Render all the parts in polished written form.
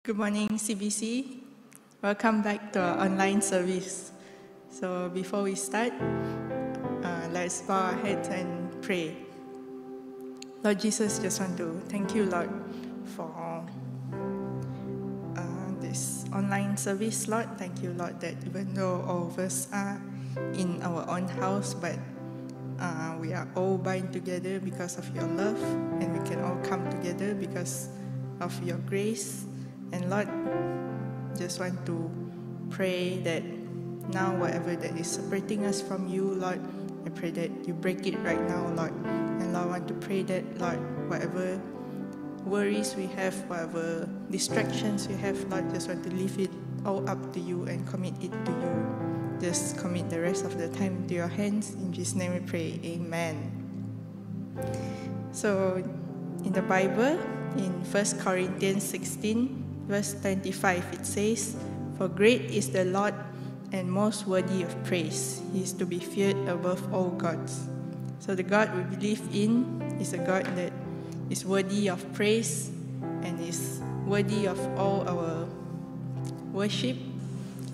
Good morning, CBC. Welcome back to our online service. So before we start, let's bow our heads and pray. Lord Jesus, just want to thank you, Lord, for this online service, Lord. Thank you, Lord, that even though all of us are in our own house, but we are all bind together because of your love, and we can all come together because of your grace. And Lord, just want to pray that now whatever that is separating us from you, Lord, I pray that you break it right now, Lord. And Lord, I want to pray that, Lord, whatever worries we have, whatever distractions we have, Lord, just want to leave it all up to you and commit it to you. Just commit the rest of the time to your hands. In Jesus' name we pray, amen. So in the Bible, in 1 Corinthians 16, verse 25, it says, "For great is the Lord and most worthy of praise. He is to be feared above all gods." So the God we believe in is a God that is worthy of praise and is worthy of all our worship.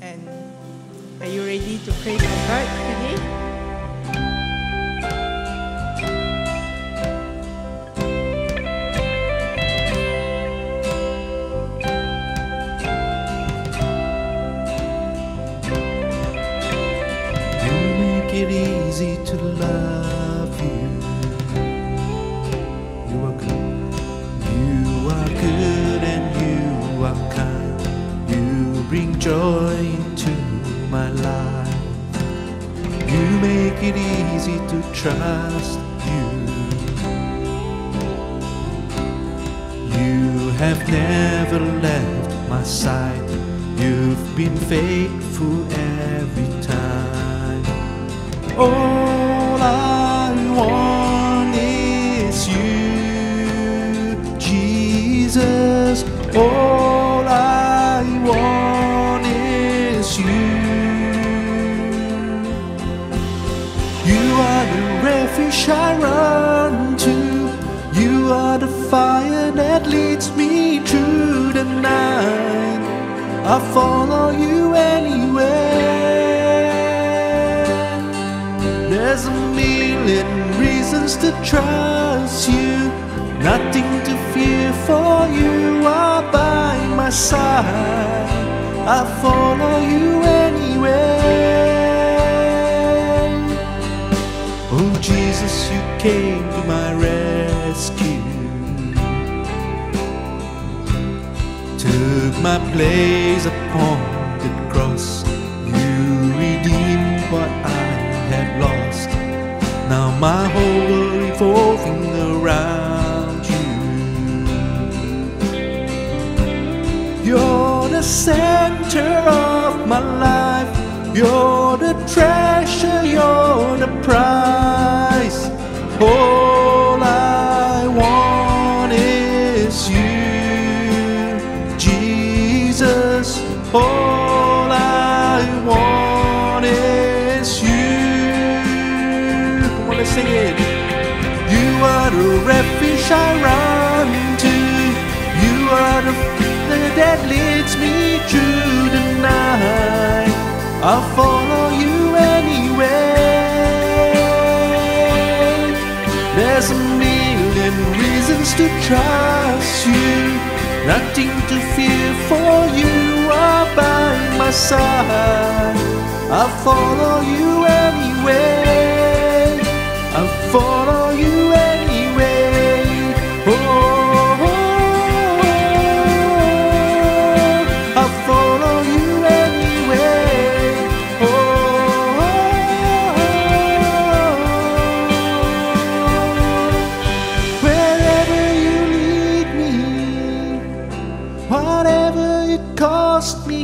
And are you ready to praise our God today? Easy to love you. You are good. You are good and you are kind. You bring joy into my life. You make it easy to trust you. You have never left my side. You've been faithful every time. All I want is you, Jesus. All I want is you. You are the refuge I run to. You are the fire that leads me through the night. I follow you anywhere. There's a million reasons to trust you, nothing to fear, for you are by my side. I follow you anywhere. Oh Jesus, you came to my rescue, took my place upon the cross. You redeemed what I had lost. Now my whole world revolving around you. You're the center of my life. You're the treasure, you're the prize. All I want is you, Jesus. All I want is you. Let's sing it. You are the refuge I run to. You are the fire that leads me through the night. I'll follow you anywhere. There's a million reasons to trust you, nothing to fear, for you are by my side. I'll follow you anywhere. I'll follow you anyway. Oh, oh, oh, I'll follow you anyway. Oh, oh, oh, wherever you lead me, whatever it cost me,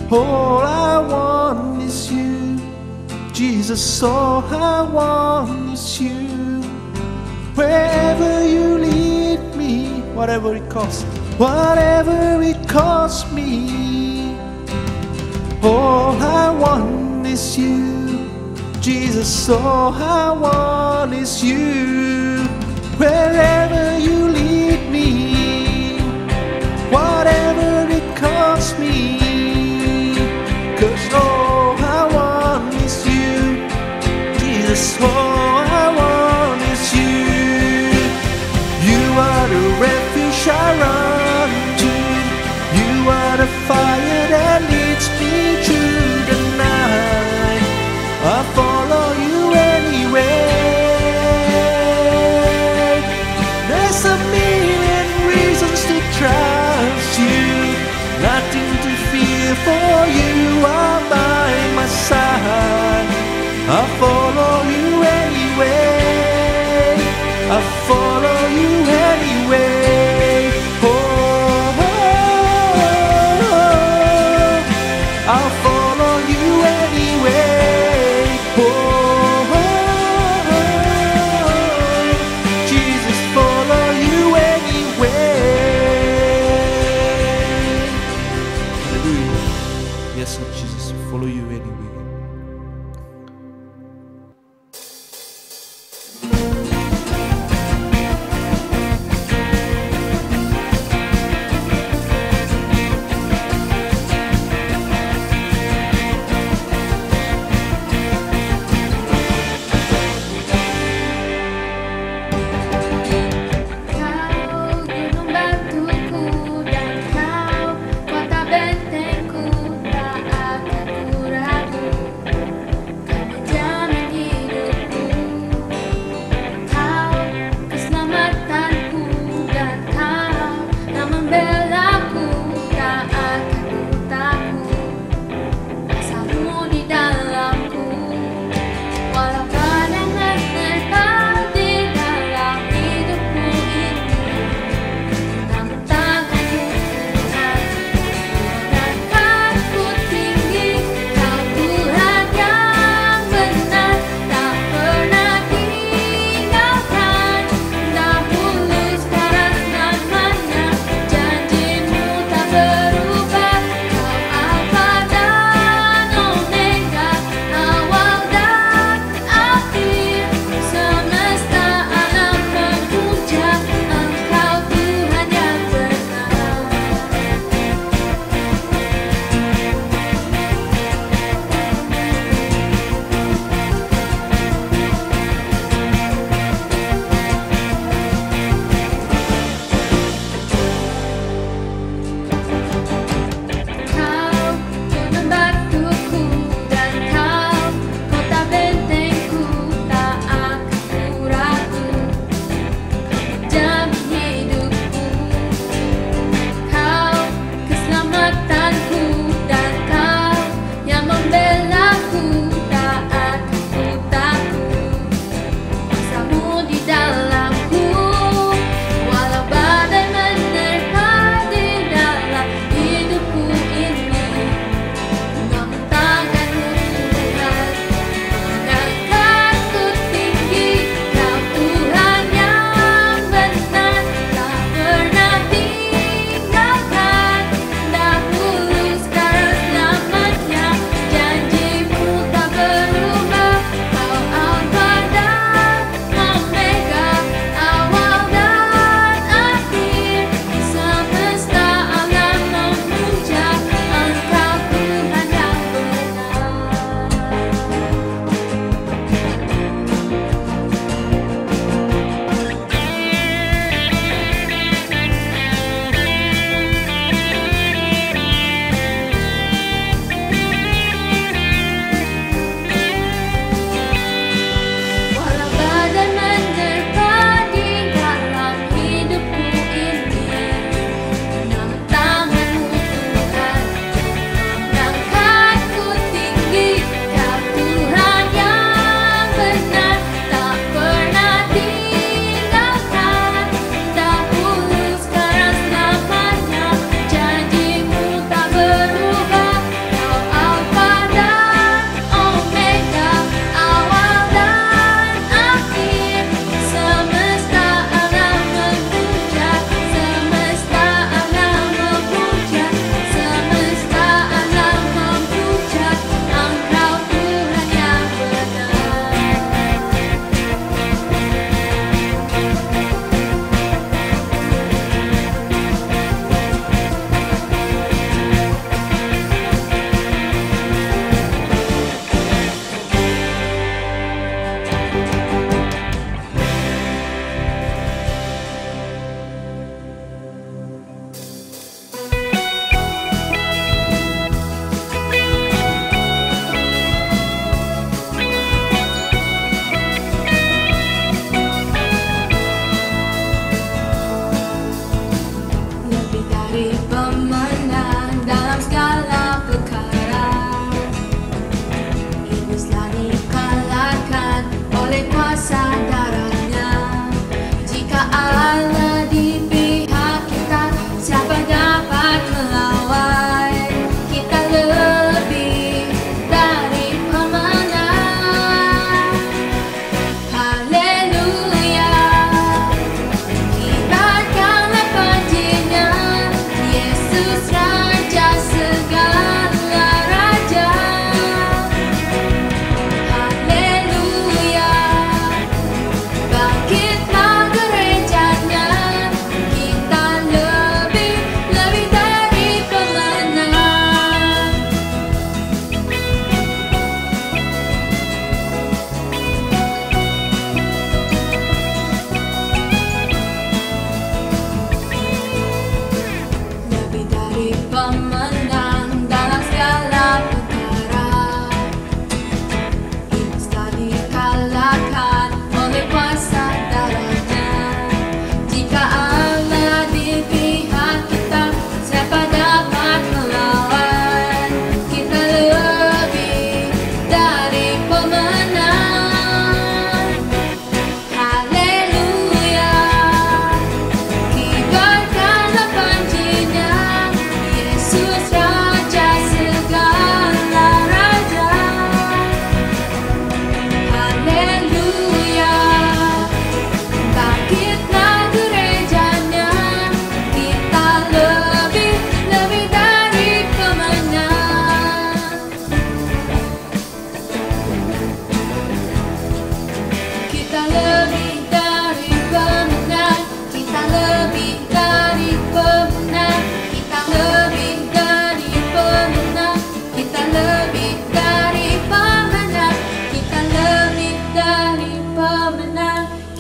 all I want is you, Jesus. All I want is you. Wherever you lead me, whatever it costs, whatever it costs me, all I want is you, Jesus. All I want is you. Wherever you lead me, for you are by my side. I'll follow you anyway. I'll follow you anyway. Oh, I'll follow you anyway. Oh, Jesus, follow you anyway. Hallelujah. Yes, Lord Jesus, we follow you anyway.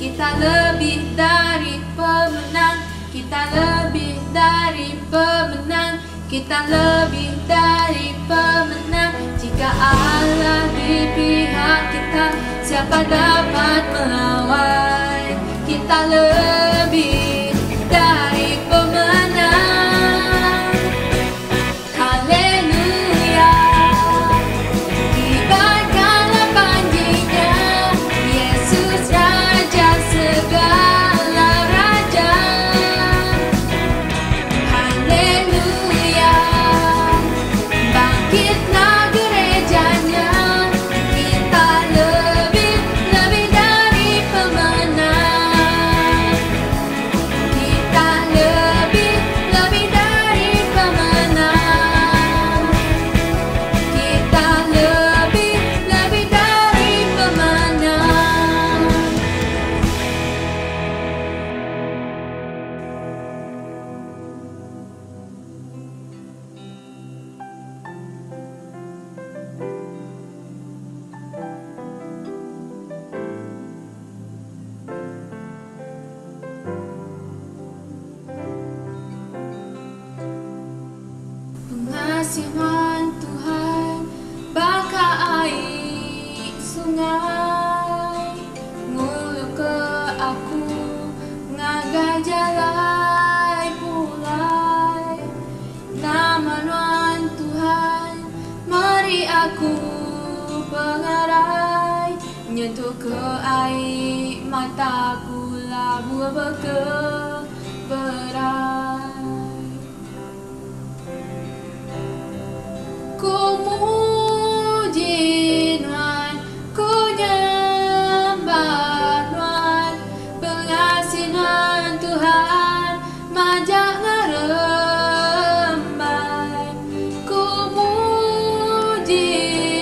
Kita lebih dari pemenang, kita lebih dari pemenang, kita lebih dari pemenang. Jika Allah di pihak kita, siapa dapat melawan? Kita lebih dari pemenang. Haleluya, kibarkanlah panjinya, Yesus Raja segala raja. Haleluya, bangkitlah gerejanya, kita lebih dari pemenang. Kita lebih dari pemenang. Kita lebih dari pemenang. Pengasihan Tuhan baka air sungai, ngulu ke aku ngagai jalai pulai. Nama Nuan Tuhan mari aku pengarai, nyentuh ke air mataku labu berai. Ku muji Nuan, ku nyembah Nuan, pengasihan Tuhan majak ngerembai. Ku muji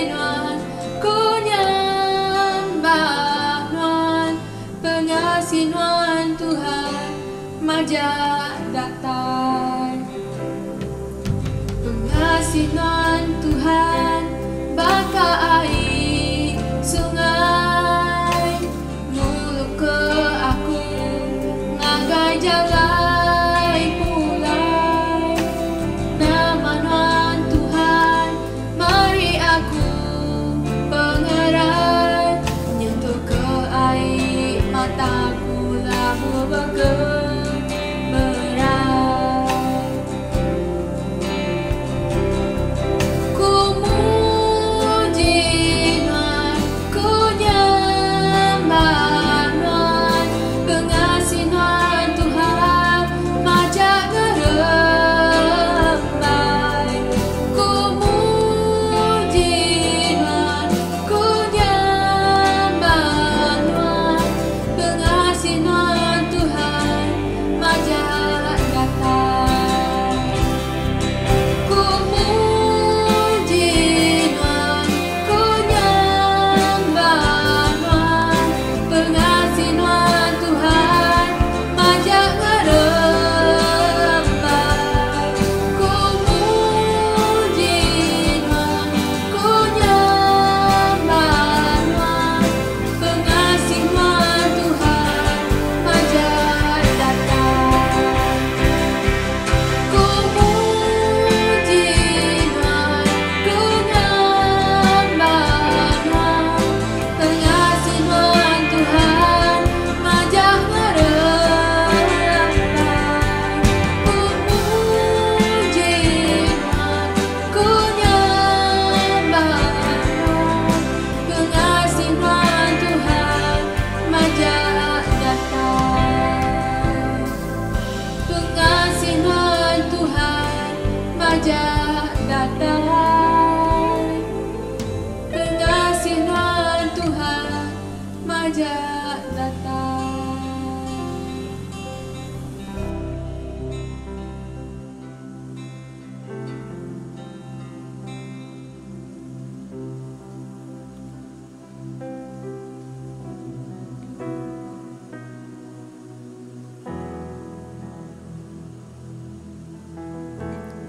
Nuan, ku nyembah Nuan, pengasihan Tuhan majak datang. Pengasihan Tuhan baka air sungai, mulu ke aku ngagai jalai pulai. Nama Nuan Tuhan mari aku pengerai, nyentuh ke air mataku labu berai.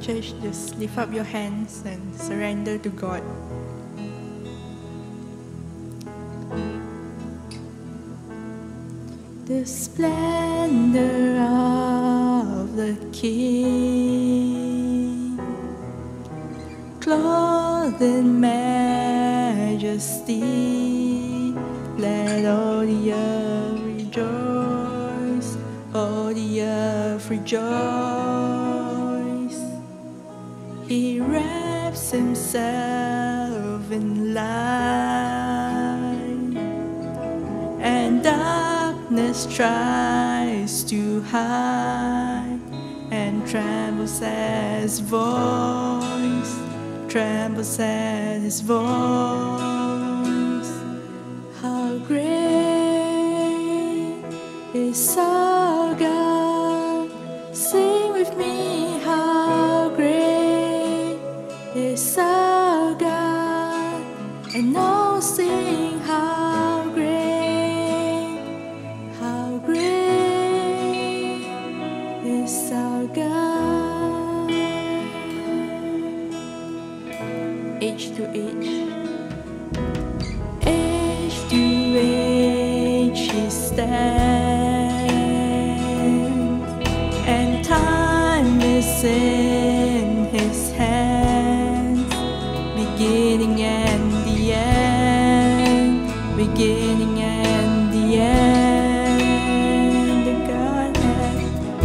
Church, just lift up your hands and surrender to God. the splendor of the King, clothed in majesty. Let all the earth rejoice, all the earth rejoice. He wraps himself in light, and darkness tries to hide, and trembles at his voice, trembles at his voice. How great is our God? Sing with me, how great is our God? And now sing, how great is our God. Age to age, age to age He stands, and time is in His hands. Beginning and the end, beginning and the end. The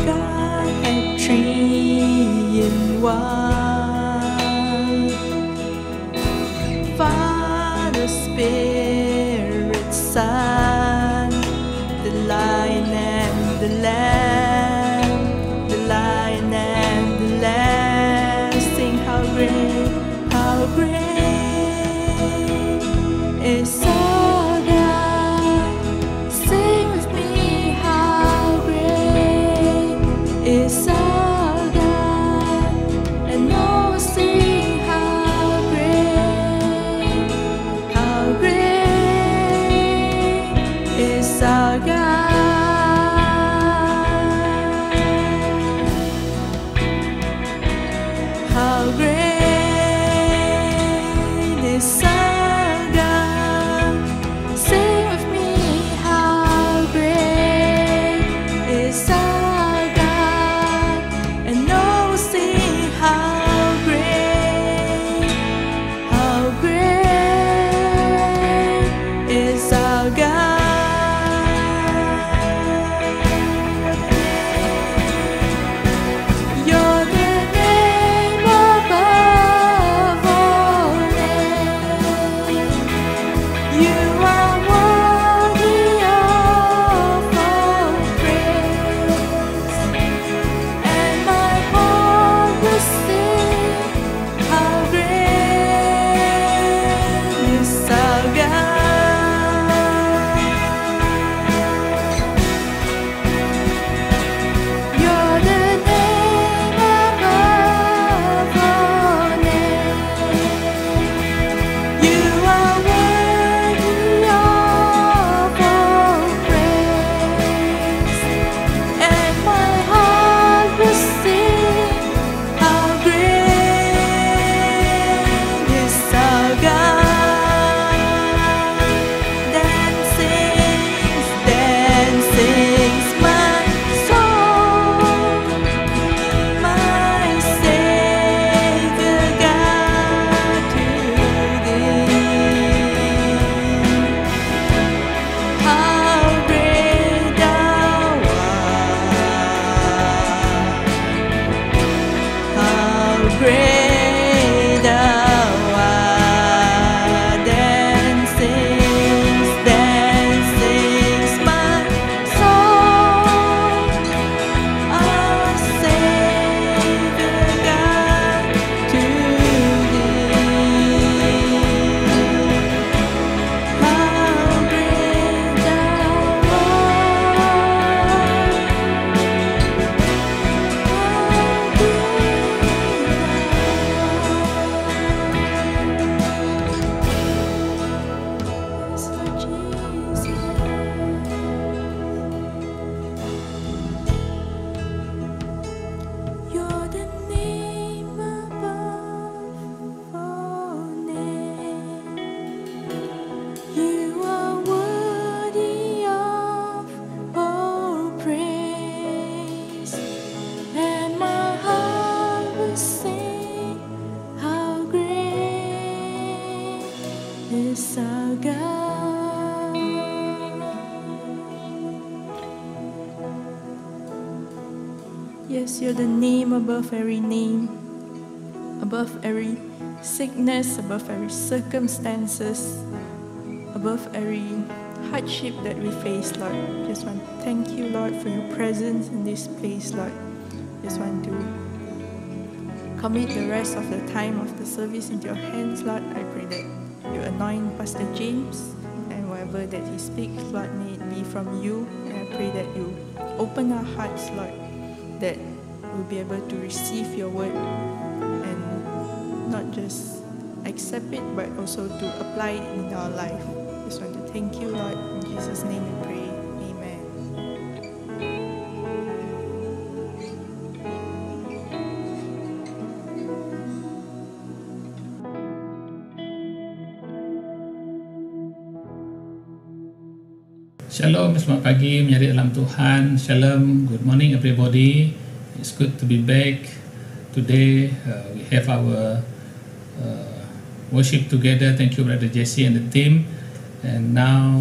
Godhead three in one. Father, Spirit, Son, the Lion and the Lamb, the Lion and the Lamb. Sing how great is our God. Sing with me, how great is our God. And oh, sing how great is our God. How great is our God. Sing with me, how great is our God. And oh, sing how great is our God. You're the name above all names. You are worthy of all praise, and my heart will sing, how great is our God. You're the name above all names. You are worthy of all praise, and my heart will sing, how great is our God. Then sings my soul, my Savior God, to Thee. How great Thou art, how great Thou art. Then sings my soul, Yes, you're the name above every name, above every sickness, above every circumstances, above every hardship that we face, Lord. Just want to thank you, Lord, for your presence in this place, Lord. Just want to commit the rest of the time of the service into your hands, Lord. I pray that you anoint Pastor James, and whatever that he speaks, Lord, may it be from you. And I pray that you open our hearts, Lord, that we'll be able to receive your word and not just accept it, but also to apply it in our life. Just want to thank you, Lord. In Jesus' name we pray. Amen. Shalom, selamat pagi menyari dalam Tuhan. Shalom, good morning everybody. It's good to be back. Today we have our worship together. Thank you Brother Jesse and the team. And now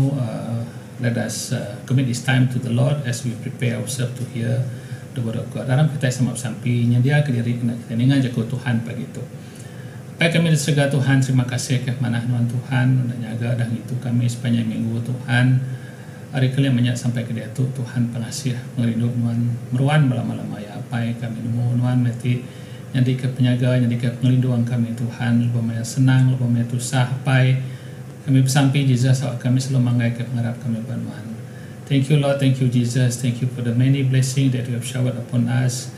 let us commit this time to the Lord as we prepare ourselves to hear the word of God. Dalam kita sama sampinya dia ke diri kita dengan jago Tuhan pagi itu. Baik kami disegah Tuhan, terima kasih ke mana Tuhan untuk jaga dan itu kami sepanjang minggu Tuhan. Hari kalian banyak sampai ke dia tu Tuhan pengasih merindu Tuhan meruan malam-malam ya apa kami nemu Tuhan mesti jadi ke penjaga jadi ke pengelinduan kami Tuhan lebih banyak senang lebih banyak tusah apa kami bersampai Jesus kami selalu manggai ke pengharap kami Tuhan. Thank you Lord, thank you Jesus, thank you for the many blessings that you have showered upon us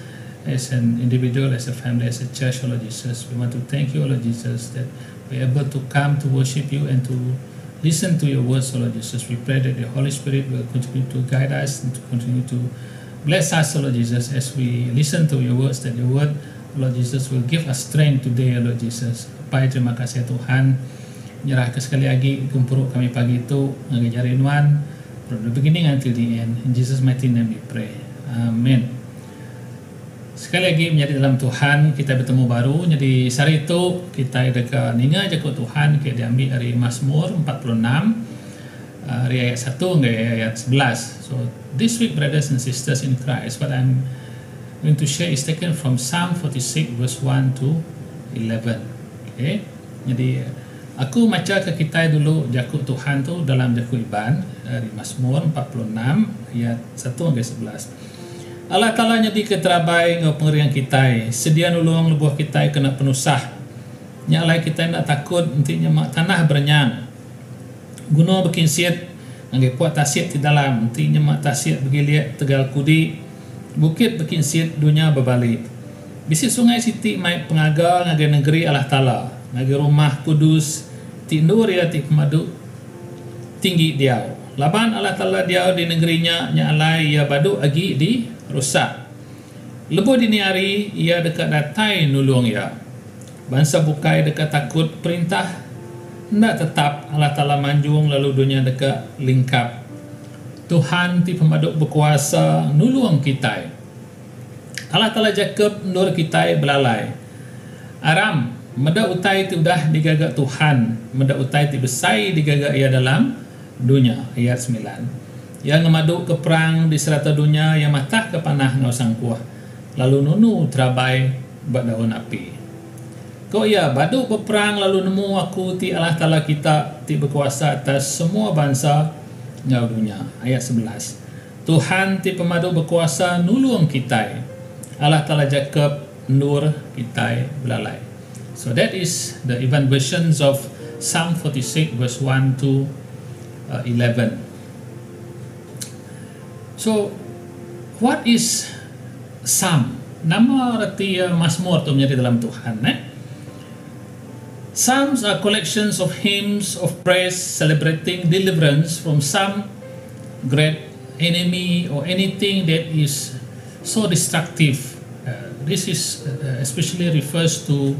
as an individual, as a family, as a church, Lord Jesus. We want to thank you Lord Jesus that we are able to come to worship you and to listen to your words, Lord Jesus. We pray that the Holy Spirit will continue to guide us and to continue to bless us, Lord Jesus, as we listen to your words, that your word, Lord Jesus, will give us strength today, Lord Jesus. Pai, terima kasih Tuhan. Nyerah ke sekali lagi kumpul kami pagi itu ngajarin Tuhan from the beginning until the end. In Jesus' mighty name we pray. Amen. Sekali lagi menjadi dalam Tuhan kita bertemu baru. Jadi hari itu kita ada ninga jago Tuhan kita diambil dari Mazmur 46 dari ayat 1 hingga ayat 11. So this week brothers and sisters in Christ, what I'm going to share is taken from Psalm 46 verse 1 to 11. Okay. Jadi aku baca ke kita dulu jago Tuhan tu dalam jago Iban dari Mazmur 46 ayat 1 hingga 11. Allah Ta'ala jadi keterabai ngau pengerian kita sedia nulung lebuh kita kena penusah nyalai kita nak takut nantinya mak tanah berenyang gunung berkinsiat ngai puat tasiat di dalam nantinya mak tasiat bergiliat tegal kudi bukit berkinsiat dunia berbalik bisi sungai siti mai pengaga ngagai negeri Allah Ta'ala ngagai rumah kudus tindur ya ti pemadu tinggi diau laban Allah Ta'ala diau di negerinya nyalai ya badu agi di rusak. Lebuh dini hari ia dekat datai nulung ia. Bangsa bukai dekat takut perintah hendak tetap Allah Ta'ala manjung lalu dunia dekat lingkap. Tuhan ti pemaduk berkuasa nulung kita. Allah Ta'ala Jacob nur kita belalai. Aram meda utai ti udah digagak Tuhan, meda utai ti besai digagak ia dalam dunia. Ayat 9. Yang ngemaduk ke perang di serata dunia yang matah ke panah ngau sangkuah lalu nunu terabai buat daun api kau ya baduk berperang lalu nemu aku ti Allah Ta'ala kita ti berkuasa atas semua bangsa ngau dunia. Ayat 11 Tuhan ti pemadu berkuasa nulung kita Allah Ta'ala Jacob nur kita belalai. So that is the event versions of Psalm 46 verse 1 to 11. So, what is Psalm? Nama arti Mazmur tu menjadi dalam Tuhan. Psalms are collections of hymns of praise celebrating deliverance from some great enemy or anything that is so destructive. This is especially refers to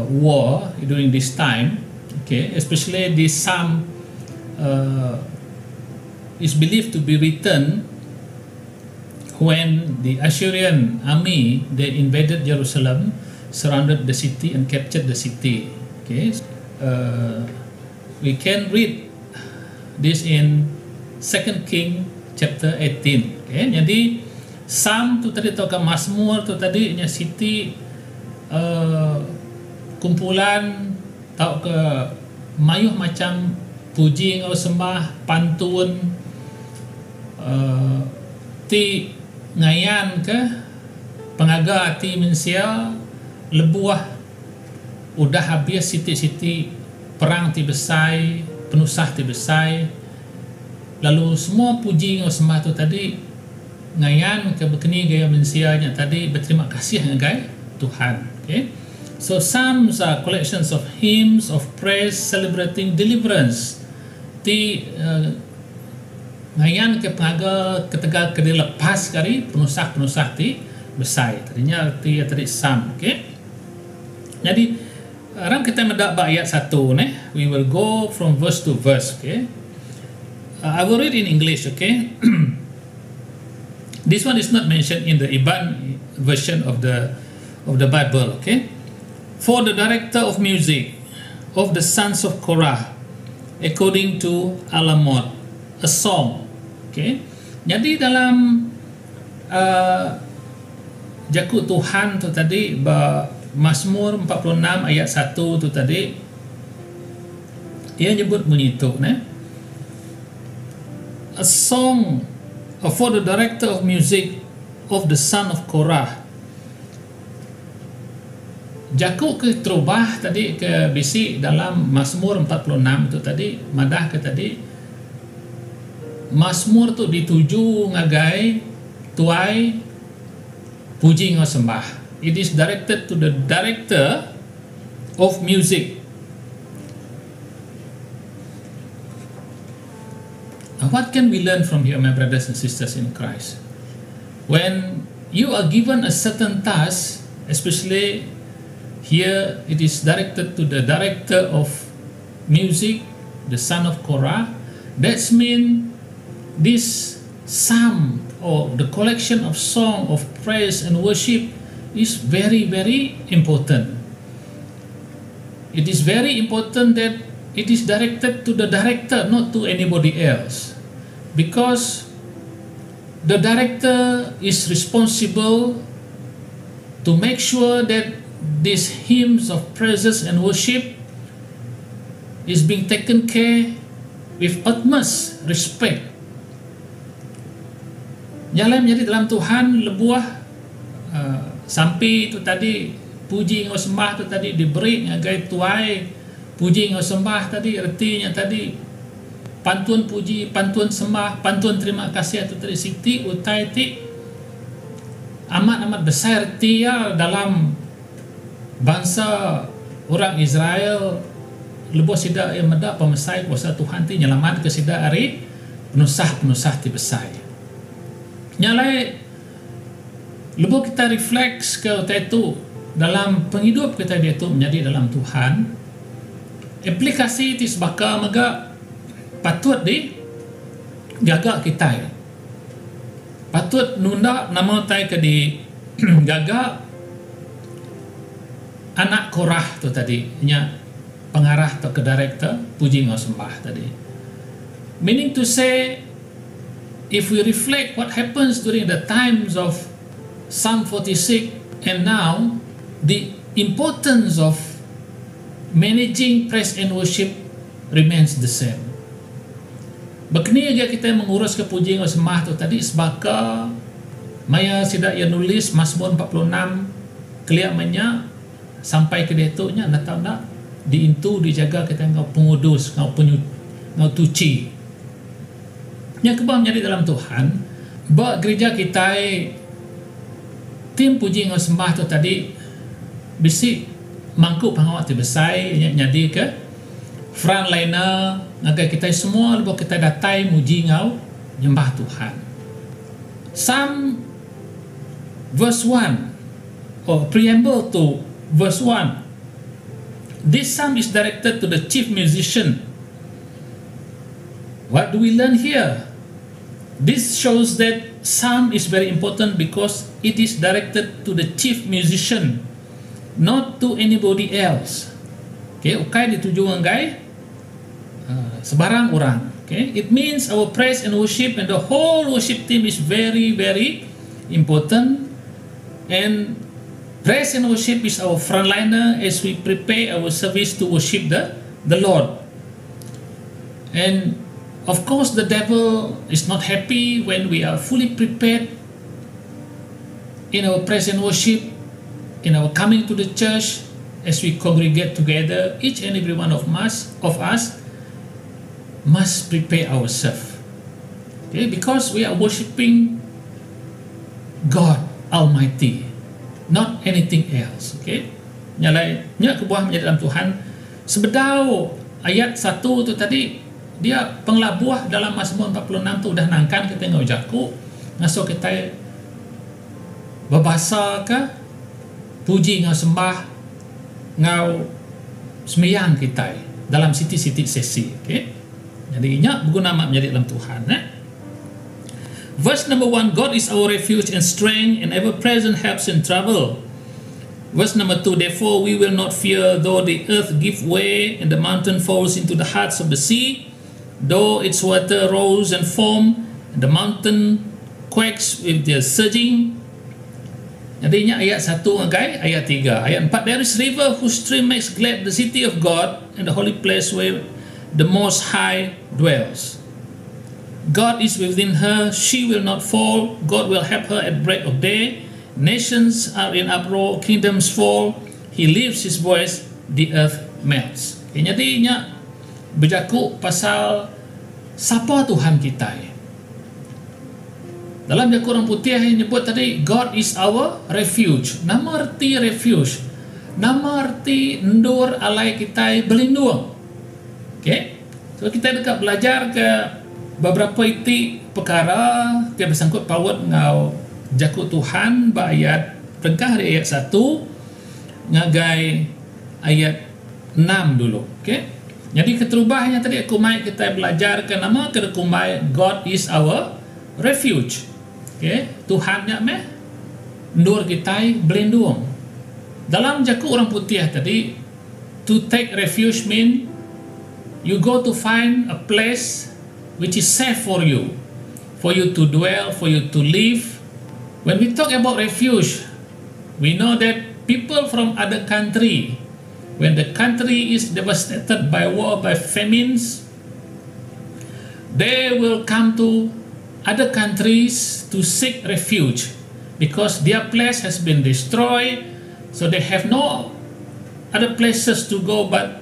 war during this time. Okay, especially this Psalm. Is believed to be written when the Assyrian army they invaded Jerusalem, surrounded the city and captured the city. Okay, we can read this in 2 King chapter 18. Okay, jadi Psalm tu tadi atau ke Mazmur tu tadi nya siti kumpulan tau ke mayuh macam puji ngau sembah pantun ti ngayan ke pengaga ti mensia lebuah udah habis siti-siti perang ti besai penusah ti besai lalu semua puji ngau sembah tu tadi ngayan ke bekeni gaya mensianya tadi berterima kasih ngai Tuhan. Okay, so psalms are collections of hymns of praise celebrating deliverance ti ngayan ke pengaga ketegal ke dilepas kari penusah ti besai tadinya ti tadi psalm. Okay, jadi orang kita mendak ayat 1 we will go from verse to verse. Okay, I will read in English. Okay. This one is not mentioned in the Iban version of the Bible. Okay, for the director of music of the sons of Korah, according to Alamot, a song. Okay, jadi dalam Jakut Tuhan tu tadi Mazmur 46 ayat 1 tu tadi ia nyebut bunyi tu a song for the director of music of the son of Korah. Jakut ke terubah tadi ke bisi dalam Mazmur 46 itu tadi madah ke tadi Mazmur tu dituju ngagai tuai puji ngau sembah. It is directed to the director of music. What can we learn from here, my brothers and sisters in Christ? When you are given a certain task, especially here it is directed to the director of music, the son of Korah, that's mean this psalm or the collection of song of praise and worship is very, very important. It is very important that it is directed to the director, not to anybody else. Because the director is responsible to make sure that these hymns of praises and worship is being taken care with utmost respect. Jalan menjadi dalam Tuhan lebuah sampai itu tadi puji ngau sembah tu tadi diberi ngagai tuai puji ngau sembah tadi artinya tadi pantun puji, pantun sembah, pantun terima kasih itu tadi siti utai ti amat besar tia dalam bangsa orang Israel lebuh sida yang medak pemesai kuasa Tuhan ti nyelamat ke sida hari penusah ti besai. Nyalai lebuh kita refleks ke itu dalam penghidup kita dia tu menjadi dalam Tuhan. Aplikasi ti sebaka mega patut di gagak kita patut nunda nama tai ke di gagak anak Korah tu tadi nya pengarah atau ke director puji ngau sembah tadi, meaning to say if we reflect what happens during the times of Psalm 46 and now the importance of managing praise and worship remains the same. Bekni aja kita mengurus ke puji ngau sembah tu tadi sebaka maya sida ia nulis Mazmur 46 keliamannya sampai ke detuknya nak tahu nak diintu dijaga kita ngau pengudus ngau tuci. Yang kebal menjadi dalam Tuhan ba gereja kita tim puji ngau sembah tu tadi bisi mangkuk pangawat besai nyadi ke frontliner ngagai kita semua lepas kita datai muji ngau nyembah Tuhan. Psalm verse 1 or preamble to verse 1. This psalm is directed to the chief musician. What do we learn here? This shows that psalm is very important because it is directed to the chief musician, not to anybody else. Okay, ukai dituju ngai sebarang orang. Okay, it means our praise and worship and the whole worship team is very, very important, and praise and worship is our frontliner as we prepare our service to worship the Lord. And of course, the devil is not happy when we are fully prepared in our praise and worship, in our coming to the church, as we congregate together. Each and every one of us must prepare ourselves, okay? Because we are worshiping God Almighty, not anything else, okay? Nya kebuah menjadi dalam Tuhan. Sebedau ayat 1 tu tadi, dia penglabuah dalam Mazmur 46 tu udah nangkan kita ngau jaku, ngaso kita berbahasa ke, puji ngau sembah, ngau sembahyang kita dalam siti-siti sesi, okay? Jadi nya berguna menjadi dalam Tuhan, Verse number 1, God is our refuge and strength and ever-present helps in trouble. Verse number 2, therefore we will not fear though the earth give way and the mountain falls into the hearts of the sea, though its water rose and foam and the mountain quakes with their surging. Jadinya ayat 1 okay? Ayat 3, ayat 4, there is river whose stream makes glad the city of God and the holy place where the Most High dwells. God is within her, she will not fall, God will help her at break of day. Nations are in uproar, kingdoms fall, he lifts his voice, the earth melts. Okay, jadinya berjaku pasal siapa Tuhan kita. Dalam Jaku Orang Putih yang nyebut tadi, God is our refuge. Nama arti refuge, nama arti ndur alai kita berlindung. Okay, so kita dekat belajar ke beberapa iti perkara dia bersangkut paut ngau jaku Tuhan ba ayat pengkah dari ayat 1 ngagai ayat 6 dulu, okay? Jadi keterubahnya tadi aku mai kita belajar ke nama ke aku mai God is our refuge, okay? Tuhannya meh ndur kita berlindung. Dalam Jaku Orang Putih tadi, to take refuge mean you go to find a place which is safe for you to dwell, for you to live. When we talk about refuge, we know that people from other country, when the country is devastated by war, by famines, they will come to other countries to seek refuge because their place has been destroyed, so they have no other places to go but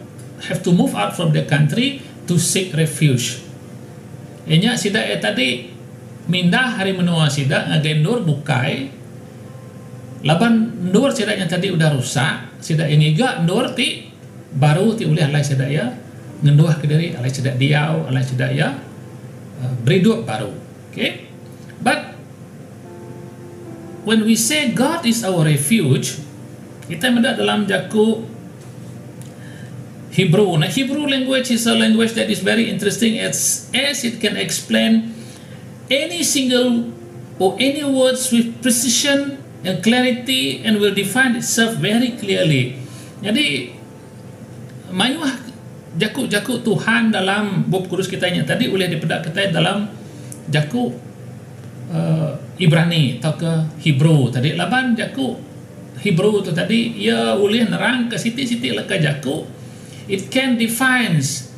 have to move out from the country to seek refuge. Enya sida tadi mindah hari menua sida ngagendur bukai laban nur sida yang tadi udah rusak sida yang iga nur ti baru ti ulih alai sida ya ngenduah ke diri alai sida diau alai sida ya beridup baru, okay? But when we say God is our refuge, kita mendak dalam Jaku Hebrew. Now, Hebrew language is a language that is very interesting as it can explain any single or any words with precision and clarity and will define itself very clearly. Jadi, mayuah jaku-jaku Tuhan dalam bab kudus kita yang tadi boleh dipedak kita dalam Jaku Ibrani atau ke Hebrew tadi. Laban Jaku Hebrew tu tadi ia boleh nerang ke siti-siti leka Jaku. It can defines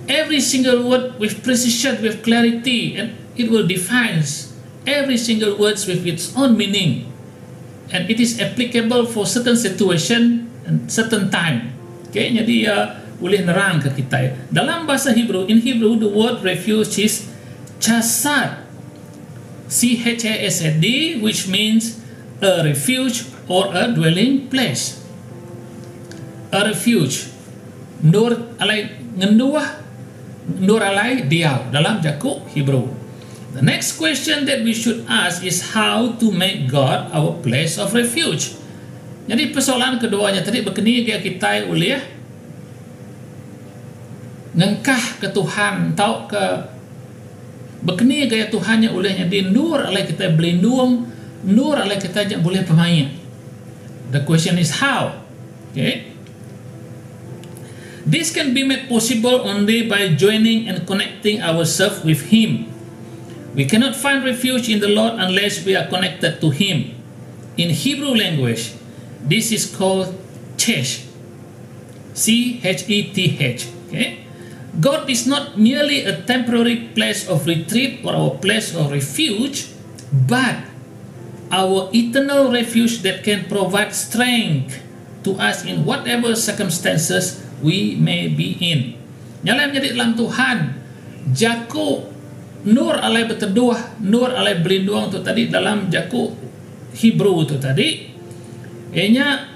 every single word with precision, with clarity, and it will defines every single words with its own meaning, and it is applicable for certain situation and certain time. Okay, jadi boleh nerang ke kita. Dalam bahasa Hebrew, in Hebrew, the word refuge is chasad, C-H-A-S-A-D, which means a refuge or a dwelling place. A refuge. Nur alai ngenduah, nur alai diau dalam Jaku Hebrew. The next question that we should ask is how to make God our place of refuge. Jadi persoalan keduanya tadi berkini kita uliah ngengkah ke Tuhan tau ke berkini gaya Tuhannya ulihnya di nur alai kita berlindung, nur alai kita jangan boleh pemain. The question is how, okay? This can be made possible only by joining and connecting ourselves with Him. We cannot find refuge in the Lord unless we are connected to Him. In Hebrew language, this is called chesh. C-H-E-T-H. Okay? God is not merely a temporary place of retreat or our place of refuge, but our eternal refuge that can provide strength to us in whatever circumstances we may be in. Nyala menjadi dalam Tuhan, jaku nur alai berteduh, nur alai berlindung tu tadi dalam jaku Hebrew tu tadi, ianya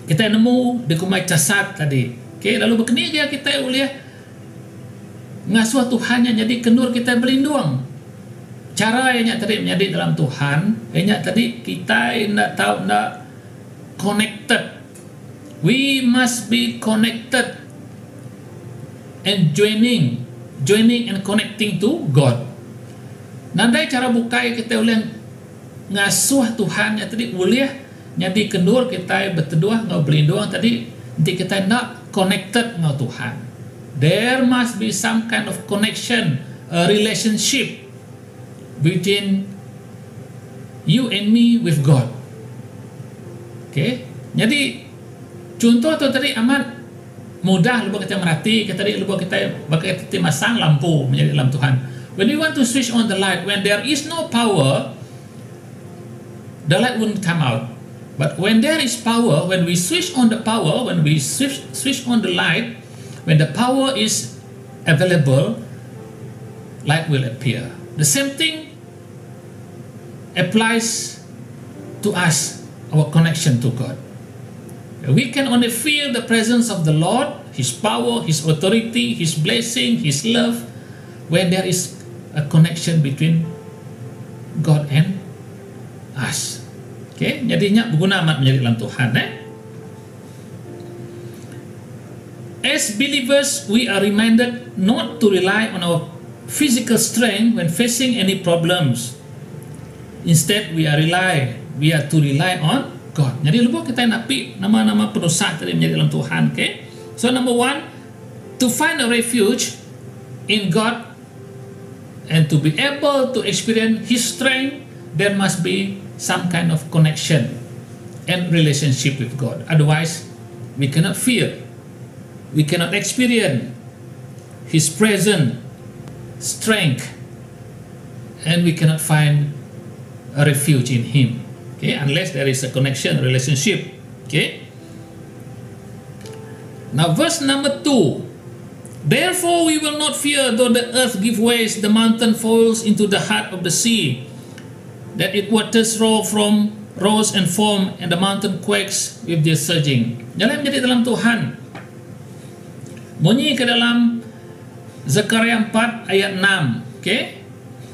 kita nemu di kumai casat tadi. Okay, lalu begini dia kita boleh ngasuh Tuhan yang jadi kenur kita berlindung. Cara yang tadi menjadi dalam Tuhan, yang tadi kita nak tahu nak connected. We must be connected and joining and connecting to God. Nandai cara bukai kita boleh ngasuh Tuhan yang tadi boleh jadi kendur kita berteduh ngau berlindung tadi nanti kita nak connected ngau Tuhan. There must be some kind of connection, a relationship between you and me with God. Okay, jadi contoh tu tadi amat mudah lupa kita merhati, kita tadi lupa kita pakai kita masang lampu menjadi dalam Tuhan. When we want to switch on the light, when there is no power, the light won't come out. But when there is power, when we switch on the power, when we switch on the light, when the power is available, light will appear. The same thing applies to us, our connection to God. We can only feel the presence of the Lord, His power, His authority, His blessing, His love, when there is a connection between God and us. Okay, jadinya berguna amat menjadi dalam Tuhan. As believers, we are reminded not to rely on our physical strength when facing any problems. Instead, we are to rely on God. Jadi lupa kita nak pi nama-nama penusa tadi menjadi dalam Tuhan. Okay, so number one, to find a refuge in God and to be able to experience His strength, there must be some kind of connection and relationship with God. Otherwise, we cannot feel, we cannot experience His presence, strength, and we cannot find a refuge in Him. Okay, unless there is a connection, relationship. Okay. Now, verse number 2. Therefore, we will not fear though the earth give way, the mountain falls into the heart of the sea, that its waters rose and foam, and the mountain quakes with their surging. Jalan menjadi dalam Tuhan. Bunyi ke dalam Zakaria 4 ayat 6. Okay.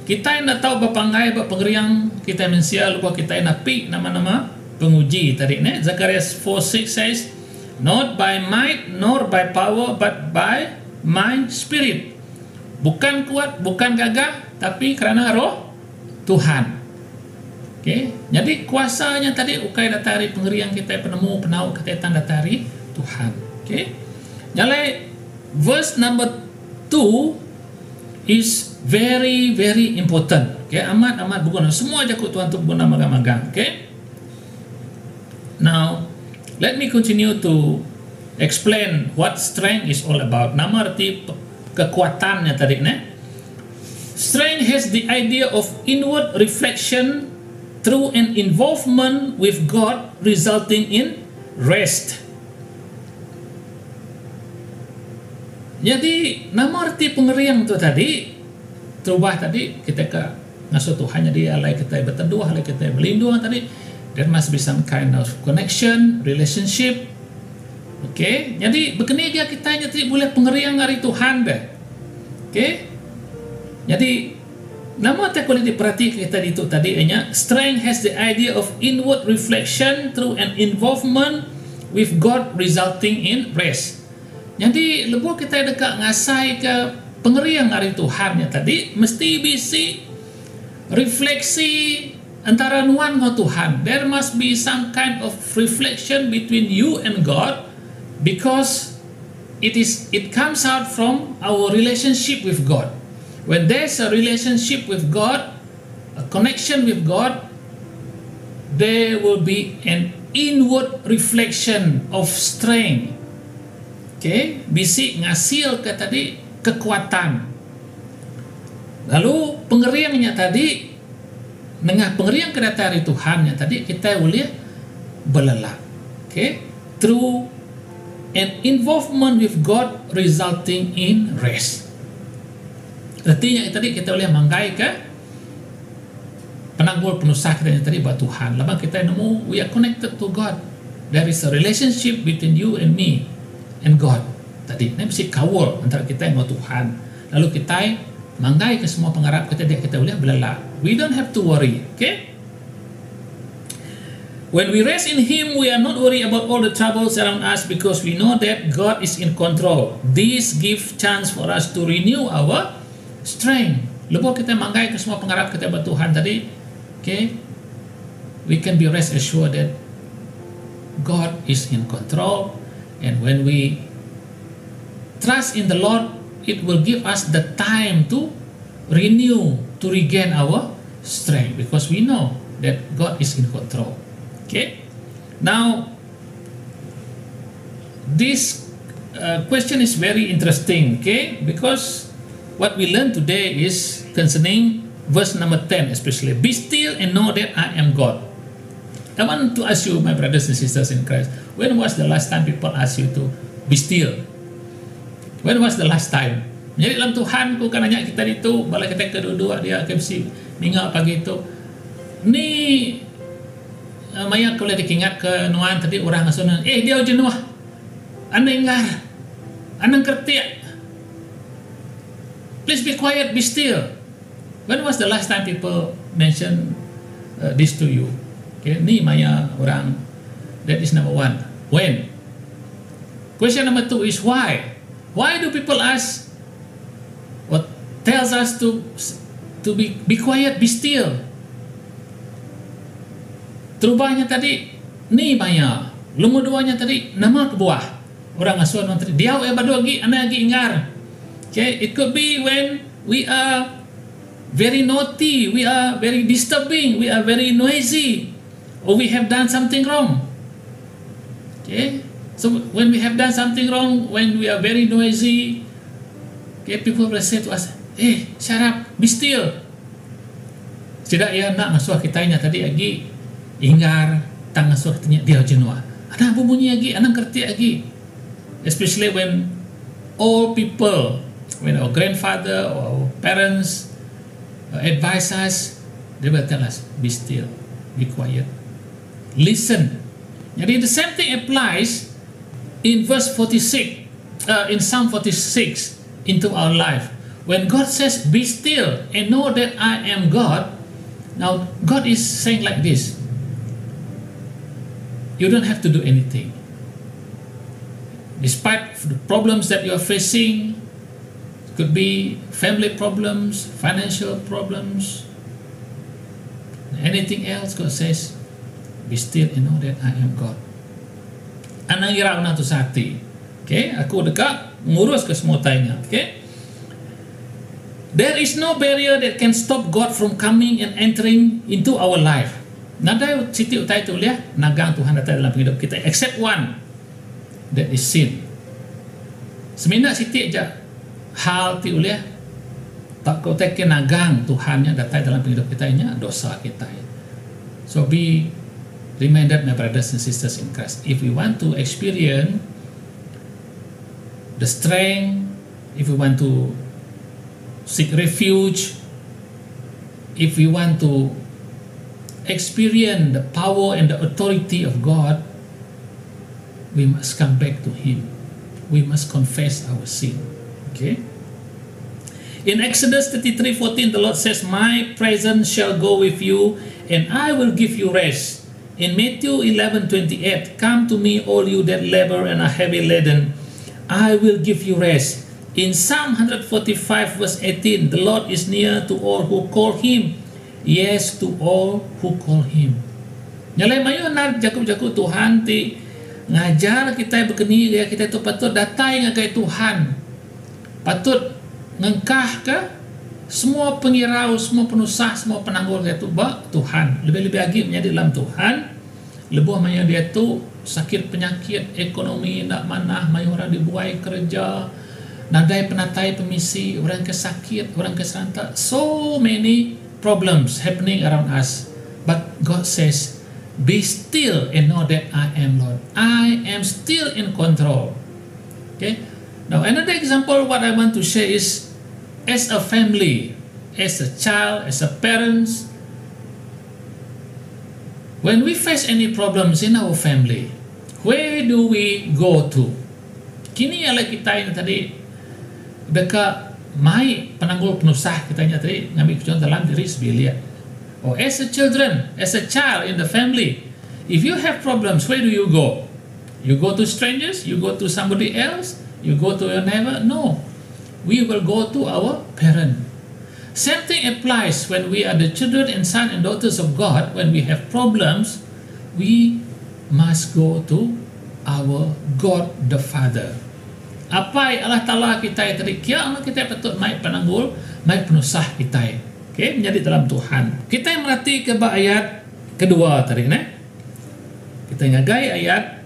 Kita nak tahu berpanggai berpengeriang kita mensia lupa kita nak pi nama-nama penguji tadi ne. Zakaria 4:6 says, not by might nor by power but by my spirit. Bukan kuat, bukan gagah, tapi kerana roh Tuhan. Okay. Jadi kuasanya tadi ukai datari pengeriang kita penemu penau kita tanda datari Tuhan. Okay. Jadi verse number 2 is very very important. Okay, amat berguna. Semua jaku Tuhan untuk guna magang-magang. Okay. Now, let me continue to explain what strength is all about. Nama arti kekuatannya tadi ne. Strength has the idea of inward reflection through an involvement with God, resulting in rest. Jadi nama arti pengeriang tu tadi terubah tadi kita ke ngasuh Tuhan jadi alai kita berteduh, alai kita berlindung tadi. There must be some kind of connection, relationship. Okay, jadi begini dia kita jadi boleh pengeriang dari Tuhan deh. Okay, jadi nama tak boleh diperhati kita itu tadi nya strength has the idea of inward reflection through an involvement with God, resulting in rest. Jadi lepas kita dekat ngasai ke pengeriang dari Tuhan ya tadi mesti bisi refleksi antara nuan dengan Tuhan. There must be some kind of reflection between you and God, because it comes out from our relationship with God. When there's a relationship with God, a connection with God, there will be an inward reflection of strength. Okay, bisik ngasil ke tadi kekuatan. Lalu pengeriangnya tadi, dengan pengeriang kedatangan dari Tuhannya tadi, kita boleh belelak. Okay, through an involvement with God resulting in rest. Artinya tadi kita boleh manggai ke penanggul penusah kita yang tadi buat Tuhan. Lepas kita nemu we are connected to God. There is a relationship between you and me and God. Tadi ini mesti kawal antara kita dengan Tuhan. Lalu kita manggai ke semua pengharap kita boleh belelak. We don't have to worry. Okay? When we rest in Him, we are not worried about all the troubles around us because we know that God is in control. This gives chance for us to renew our strength. Lepas kita manggai ke semua pengharap kita buat Tuhan tadi, okay, we can be rest assured that God is in control, and when we trust in the Lord, it will give us the time to renew, to regain our strength because we know that God is in control. Okay, now this question is very interesting, okay, because what we learned today is concerning verse number 10 especially. Be still and know that I am God. I want to ask you, my brothers and sisters in Christ, when was the last time people asked you to be still? When was the last time? Jadi dalam Tuhan ku kan nanya kita itu, bala kita kedua-dua dia kemsi ninga pagi itu. Ni maya kalau dikingat ke nuan tadi orang asunan, dia jenuh. Anda ingat, anda kerti. Please be quiet, be still. When was the last time people mention this to you? Okay, ni maya orang. That is number one. When? Question number two is why? Why do people ask? What tells us to be quiet, be still? Terubahnya tadi ni maya, lumur duanya tadi nama kebuah orang asuhan tadi dia badu lagi ana lagi ingar. Okay, it could be when we are very naughty, we are very disturbing, we are very noisy, or we have done something wrong. Okay, so when we have done something wrong, when we are very noisy, okay, people will say to us, shut up, be still. Tidak ya nak ngasuh kitanya tadi lagi ingar tang ngasuh kitanya dia jenuh. Ada bunyi lagi, anak kerti lagi. Especially when all people, when our grandfather or our parents advise us, they will tell us, be still, be quiet, listen. Jadi the same thing applies in verse 46, in Psalm 46 into our life. When God says, be still and know that I am God, now God is saying like this, you don't have to do anything. Despite the problems that you are facing, it could be family problems, financial problems, anything else, God says, be still and know that I am God. Anang iraw na to sa hati. Okay? Aku dekat, ngurus ke semua tanya. Okay? There is no barrier that can stop God from coming and entering into our life. Nada siti utai tu liah, nagang Tuhan datang dalam hidup kita. Except one, that is sin. Semina siti aja hal ti uliah, tak kau teke nagang Tuhan yang datang dalam hidup kita nya dosa kita. So be reminded, my brothers and sisters in Christ, if we want to experience the strength, if we want to seek refuge, if we want to experience the power and the authority of God, we must come back to Him. We must confess our sin. Okay? In Exodus 33:14, the Lord says, my presence shall go with you, and I will give you rest. In Matthew 11:28, come to me, all you that labor and are heavy laden, I will give you rest. In Psalm 145 verse 18, the Lord is near to all who call Him. Yes, to all who call Him. Nyalai mayu nak jaku-jaku Tuhan ti ngajar kita begini, ya kita itu patut datai ngagai Tuhan. Patut ngengkah ke semua pengirau, semua penusah, semua penanggur dia tu Tuhan. Lebih-lebih lagi menjadi dalam Tuhan. Lebih banyak dia tu sakit penyakit, ekonomi nak manah, mayu orang dibuai kerja, nadai penatai pemisi, orang kesakit, orang keserantak. So many problems happening around us. But God says, be still and know that I am Lord. I am still in control. Okay. Now another example what I want to share is, as a family, as a child, as a parents, when we face any problems in our family, where do we go to? Kini ialah kita yang tadi dekat mai penanggul penusah kita yang tadi ngambil contoh dalam diri sebilia. Or as a children, as a child in the family, if you have problems, where do you go? You go to strangers? You go to somebody else? You go to your neighbor? No. We will go to our parent. Same thing applies when we are the children and sons and daughters of God. When we have problems, we must go to our God the Father. Apa Allah Ta'ala kita yang tadi, kia kita patut mai penanggul, mai penusah kita. Okay, menjadi dalam Tuhan. Kita yang merhati ke ayat kedua tadi, kita ngagai ayat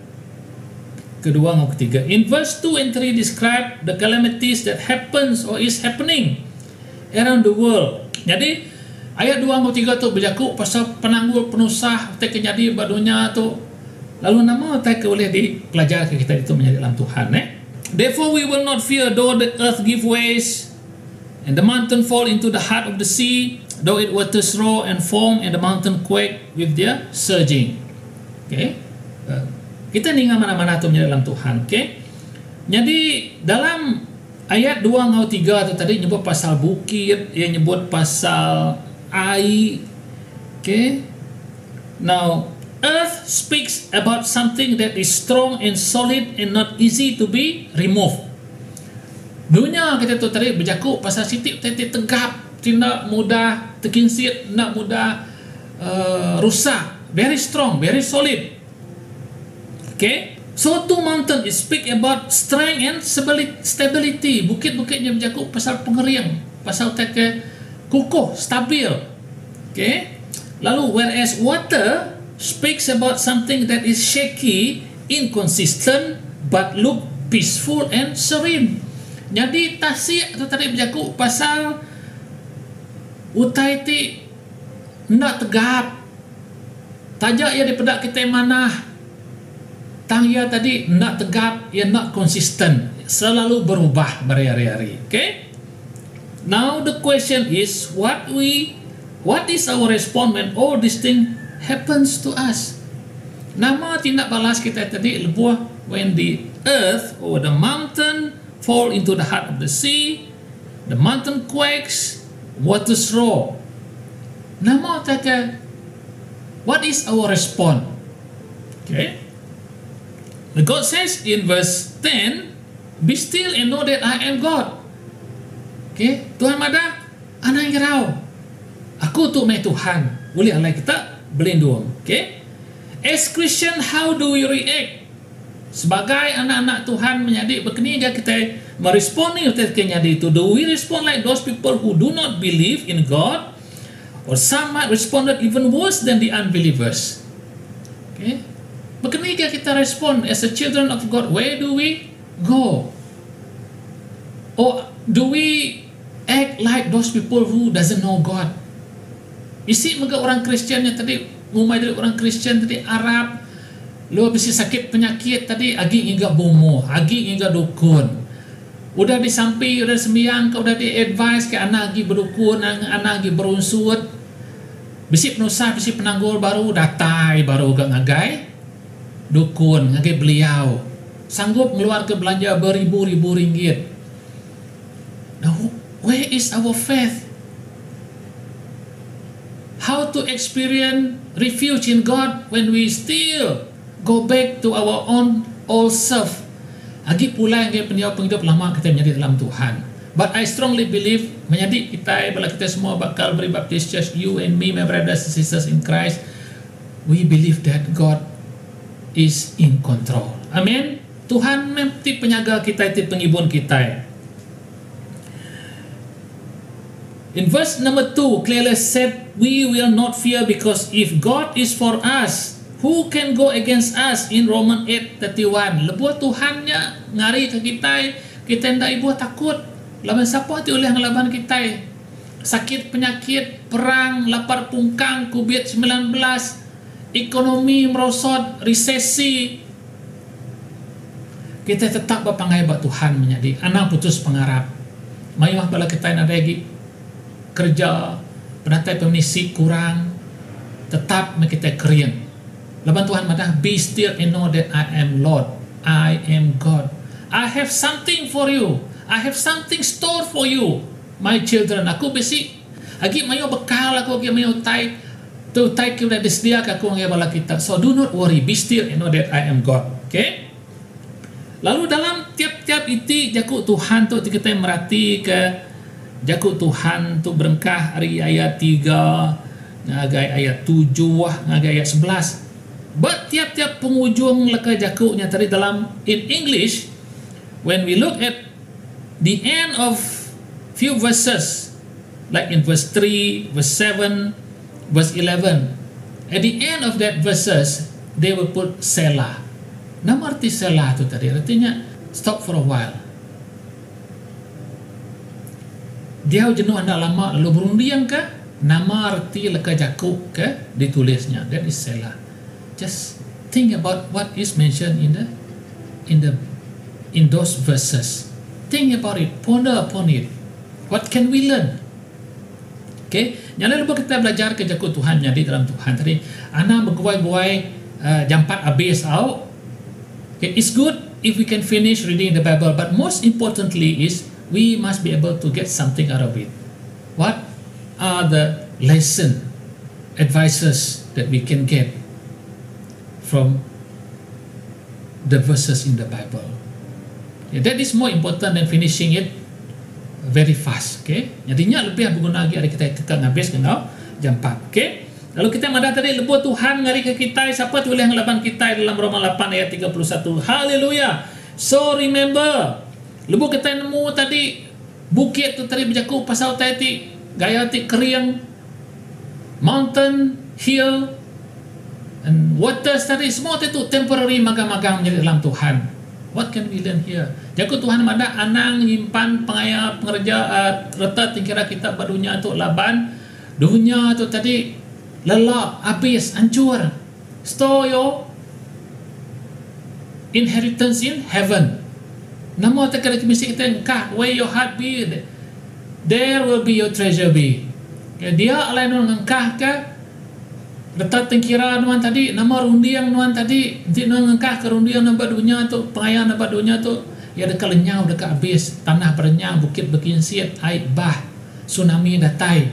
kedua dan ketiga. In verse 2 and 3 describe the calamities that happens or is happening around the world. Jadi ayat 2 dan 3 tu berjaku pasal penanggul penusah tak jadi badunya tu. Lalu nama tak boleh dipelajari kita itu menjadi dalam Tuhan. Therefore we will not fear though the earth give ways and the mountain fall into the heart of the sea, though it waters roar and foam and the mountain quake with their surging. Okay. Kita ningat mana-mana tu menjadi dalam Tuhan. Okay. Jadi dalam ayat 2 atau 3 tu tadi nyebut pasal bukit, yang nyebut pasal air. Okay. Now earth speaks about something that is strong and solid and not easy to be removed. Dunia kita tu tadi berjaku pasal sitik tetek tegap, tidak mudah terkinsir, tidak mudah rusak. Very strong, very solid. Okay. So two mountain is speak about strength and stability. Bukit-bukitnya berjaku pasal pengering, pasal teke kukuh, stabil. Okay. Lalu whereas water speaks about something that is shaky, inconsistent, but look peaceful and serene. Jadi tasik tu tadi berjaku pasal utai ti nak tegap, tajak ia daripada kita mana. Tang ia tadi nak tegap, ia nak konsisten, selalu berubah berhari-hari. Okay. Now the question is, what is our response when all this thing happens to us? Nama tindak balas kita tadi lebuah when the earth or the mountain fall into the heart of the sea, the mountain quakes, waters roar. Nama taka, what is our response? Okay. God says in verse 10, be still and know that I am God. Okay. Tuhan mada, anak irau. Aku tu mai Tuhan. Boleh alai kita berlindung. Okay. As Christian, how do we react? Sebagai anak-anak Tuhan menjadi berkeniga kita meresponi kenyadi itu. Do we respond like those people who do not believe in God? Or some might respond even worse than the unbelievers. Okay. Berkeniga kita respon as a children of God. Where do we go? Or do we act like those people who doesn't know God? Isi mega orang Kristian yang tadi ngumai dari orang Kristian tadi Arab, lu bisi sakit penyakit tadi agi hingga bomo, agi hingga dukun. Udah disampi, udah sembiang, udah di advice ke anak agi berdukun, anak agi berunsur. Bisi penusah, bisi penanggul baru datai, baru gak ngagai dukun, ngagai beliau sanggup ngeluar ke belanja beribu-ribu ringgit. Now, where is our faith? How to experience refuge in God when we still go back to our own old self? Agi pula yang penghidup lama kita menjadi dalam Tuhan. But I strongly believe menjadi kita, bila kita semua bakal beri Baptist Church, you and me, my brothers and sisters in Christ, we believe that God is in control. Amin. Tuhan mesti penjaga kita, itu penghibur kita. In verse number 2, clearly said, we will not fear, because if God is for us, who can go against us? In Romans 8:31. Lebuh Tuhannya ngari ke kita ndak ibu takut. Laban siapa tu oleh ngelaban kita? Sakit, penyakit, perang, lapar pungkang, COVID-19, ekonomi merosot, resesi. Kita tetap berpangai buat Tuhan menjadi anak putus pengarap. Mayuah bala kita yang ada lagi kerja, penantai pemenisi kurang, tetap kita kerian. Laban Tuhan madah, be still and know that I am Lord, I am God. I have something for you, I have something stored for you, my children. Aku besi, agi mayo bekal aku, agi mayo tai kita disediakan aku ngai bala kita. So do not worry, be still and know that I am God. Okay? Lalu dalam tiap-tiap iti jaku Tuhan tu kita merhati ke jaku Tuhan tu berengkah hari ayat 3 ngagai ayat 7 ngagai ayat 11. But tiap-tiap penghujung leka jakunya tadi dalam in English, when we look at the end of few verses, like in verse 3, verse 7, verse 11, at the end of that verses they will put Selah. Nama arti Selah tu tadi artinya stop for a while. Dia jenuh anda lama lalu berundiang ke? Nama arti leka jakuk ke ditulisnya, that is Selah. Just think about what is mentioned in those verses. Think about it, ponder upon it. What can we learn? Okay, nyala lupa kita belajar ke jakuk Tuhan jadi dalam Tuhan tadi. Anak berguai-guai jampat habis out. Okay, it's good if we can finish reading the Bible, but most importantly is we must be able to get something out of it. What are the lesson, advices that we can get from the verses in the Bible? Yeah, that is more important than finishing it very fast. Okay, jadinya lebih berguna lagi ada kita kekal habis kena jam 4. Okay, lalu kita madah tadi lebuh Tuhan ngari ke kita, siapa tu boleh ngelaban kita dalam Roma 8 ayat 31. Haleluya. So remember, lebuh kita nemu tadi bukit tu tadi berjaku pasal tadi gaya ti keriang, mountain, hill, and waters tadi semua itu temporary, magang-magang menjadi dalam Tuhan. What can we learn here? Jaku Tuhan mada anang nyimpan pengaya pengerja retat tingkira kita badunya tu laban dunia tu tadi lelah habis hancur. Store your inheritance in heaven. Nama tekad misi kita engkah where your heart be, there will be your treasure be. Dia alai nun engkah ke letak tengkira nuan tadi, nama rundiang nuan tadi, nanti nuan ngengkah ke rundiang nampak dunia tu, pengayaan nampak dunia tu, ya dekat lenyau, dekat habis, tanah berenyang, bukit berkinsiat, air bah, tsunami datai.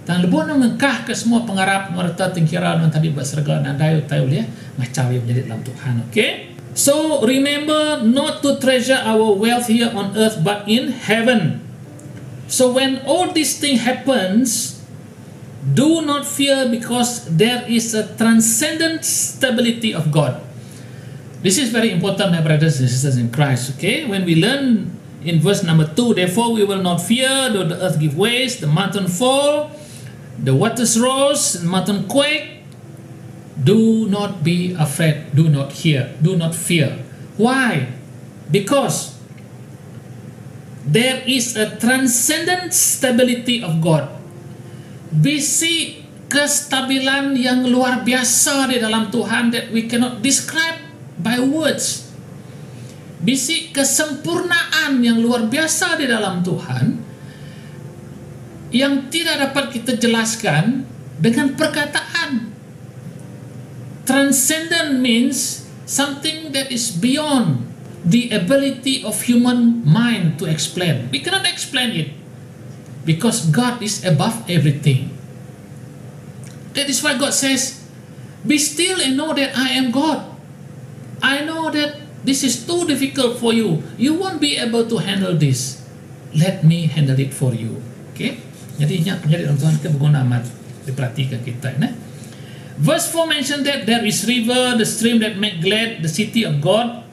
Dan lebuh nuan ngengkah ke semua pengarap, nuan letak tengkira nuan tadi berserga, nandai utai uliah, macam yang menjadi dalam Tuhan, okay? So, remember not to treasure our wealth here on earth, but in heaven. So, when all these things happens, do not fear, because there is a transcendent stability of God. This is very important, my brothers and sisters in Christ. Okay, when we learn in verse number 2, therefore we will not fear, though the earth give ways, the mountain fall, the waters rose, the mountain quake. Do not be afraid. Do not fear. Why? Because there is a transcendent stability of God. Bisi kestabilan yang luar biasa di dalam Tuhan that we cannot describe by words. Bisi kesempurnaan yang luar biasa di dalam Tuhan yang tidak dapat kita jelaskan dengan perkataan. Transcendent means something that is beyond the ability of human mind to explain. We cannot explain it. Because God is above everything. That is why God says, be still and know that I am God. I know that this is too difficult for you. You won't be able to handle this. Let me handle it for you. Okay? Jadi dalam Tuhan kita berguna amat diperhatikan kita. Verse 4 mentioned that there is river, the stream that make glad the city of God.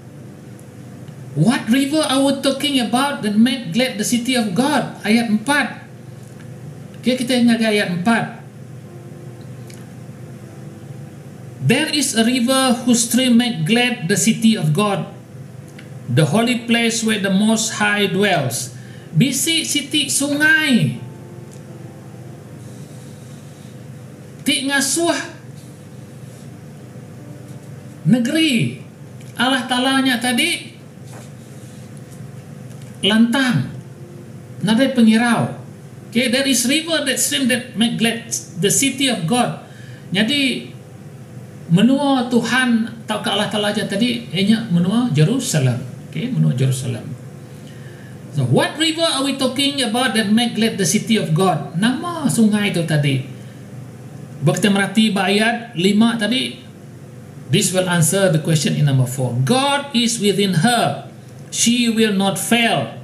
What river are we talking about that make glad the city of God? Ayat 4. Okay, kita ingat ayat 4. There is a river whose stream make glad the city of God, the holy place where the Most High dwells. Bisi siti sungai, ti ngasuh negeri Allah Ta'ala-nya tadi lantang, nadai pengirau. Okay, there is river that stream that make glad the city of God. Jadi menua Tuhan atau ke Allah Ta'ala aja tadi ianya menua Jerusalem. Okay, menua Jerusalem. So what river are we talking about that make glad the city of God? Nama sungai itu tadi. Bakti merhati ayat 5 tadi. This will answer the question in number 4. God is within her. She will not fail.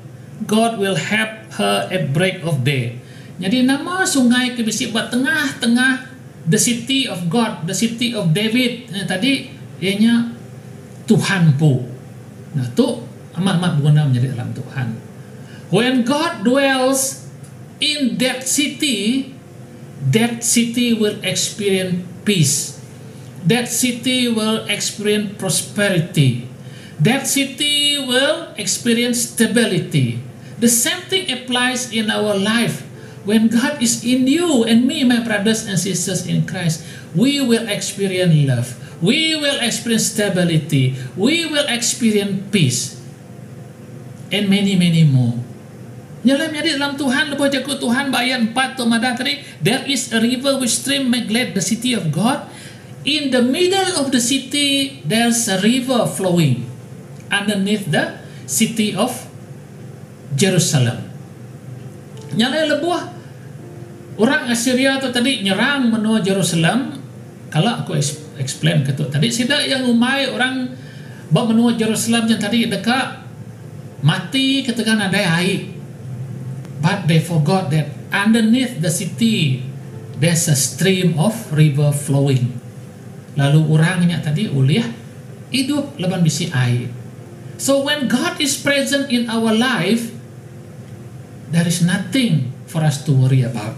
God will help her at break of day. Jadi nama sungai kebisi buat tengah-tengah the city of God, the city of David. Tadi ianya Tuhan pu. Nah, tu amat-amat berguna menjadi dalam Tuhan. When God dwells in that city will experience peace. That city will experience prosperity. That city will experience stability. The same thing applies in our life. When God is in you and me, my brothers and sisters in Christ, we will experience love. We will experience stability. We will experience peace. And many, many more. Jadi dalam Tuhan, lepas jago Tuhan, ayat 4 tu madah tadi, there is a river which stream make glad the city of God. In the middle of the city, there's a river flowing underneath the city of Jerusalem. Nyalai lebuah orang Assyria tu tadi nyerang menua Jerusalem. Kalau aku explain ke tu tadi, sida yang umai orang bawa menua Jerusalem yang tadi dekat mati ketika ada air. But they forgot that underneath the city there's a stream of river flowing. Lalu orangnya tadi uliah hidup leban bisi air. So when God is present in our life, there is nothing for us to worry about.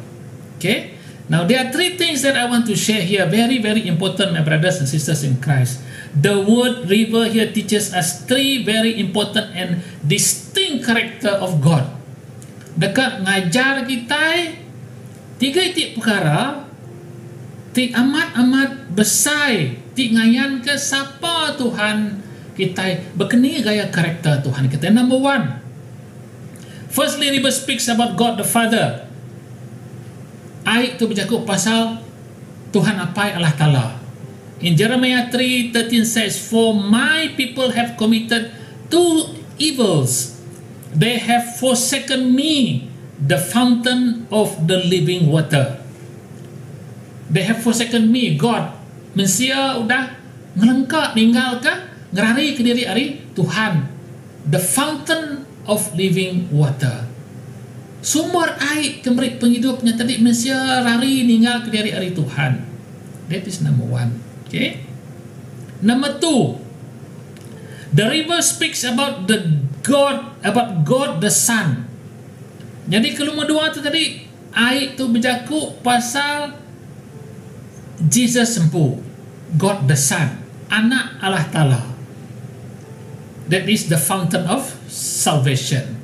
Okay? Now there are 3 things that I want to share here. Very, very important, my brothers and sisters in Christ. The word river here teaches us 3 very important and distinct character of God. Dekat ngajar kita 3 itik perkara, ti amat-amat besar, ti ngayan ke siapa Tuhan kita, berkeni gaya karakter Tuhan kita. Number 1. Firstly, river speaks about God the Father. Ayat itu bercakap pasal Tuhan apa Allah Ta'ala. In Jeremiah 3:13 says, for my people have committed 2 evils. They have forsaken me, the fountain of the living water. They have forsaken me, God. Manusia udah ngelengkap, ninggal ke, ngerari ke diri ari Tuhan, the fountain of living water. Sumber air kemerik penghidupnya tadi manusia rari ninggal ke diri ari Tuhan. That is number 1. Okay. Number 2. The river speaks about God the Son. Jadi kalau dua tu tadi air tu berjaku pasal Jesus sempu, God the Son, anak Allah Ta'ala. That is the fountain of salvation.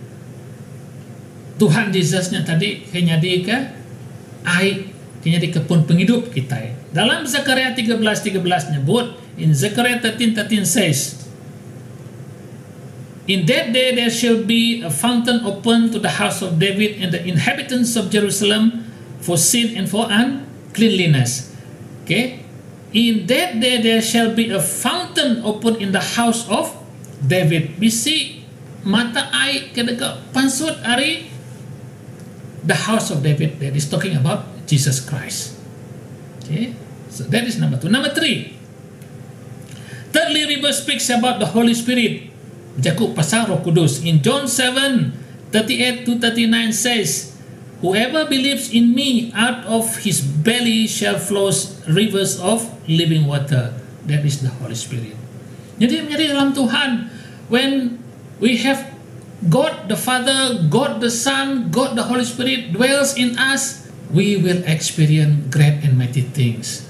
Tuhan Yesusnya tadi kenyadi ke air, kenyadi kepun penghidup kita. Dalam Zakaria 13:13 nyebut, in Zakaria 13:13 says, in that day there shall be a fountain open to the house of David and the inhabitants of Jerusalem for sin and for uncleanliness. Okay? In that day there shall be a fountain open in the house of David. Bisi mata air ke dekat pansut ari the house of David. That is talking about Jesus Christ. Okay? So that is number 2. Number 3. Thirdly, river speaks about the Holy Spirit. Jakub pasal Roh Kudus. In John 7:38-39 says, whoever believes in me, out of his belly shall flow rivers of living water. That is the Holy Spirit. Jadi menjadi dalam Tuhan, when we have God the Father, God the Son, God the Holy Spirit dwells in us, we will experience great and mighty things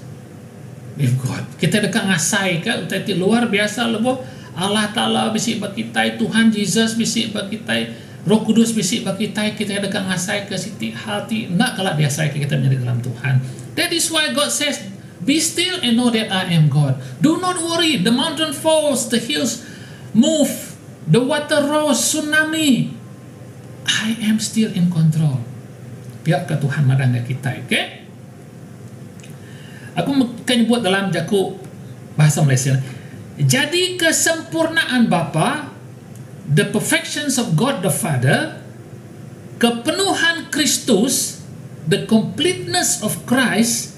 with God. Kita dekat ngasai kan, tadi luar biasa lebo Allah Ta'ala bisik bagi kita, Tuhan Jesus bisik bagi kita, Roh Kudus bisik bagi kita dekat ngasai ke siti hati nak kalah biasa kita menjadi dalam Tuhan. That is why God says, be still and know that I am God. Do not worry, the mountain falls, the hills move, the water rose, tsunami. I am still in control. Biar ke Tuhan madang kita, okay? Aku akan buat dalam jaku bahasa Malaysia. Jadi kesempurnaan Bapa, the perfections of God the Father, kepenuhan Kristus, the completeness of Christ,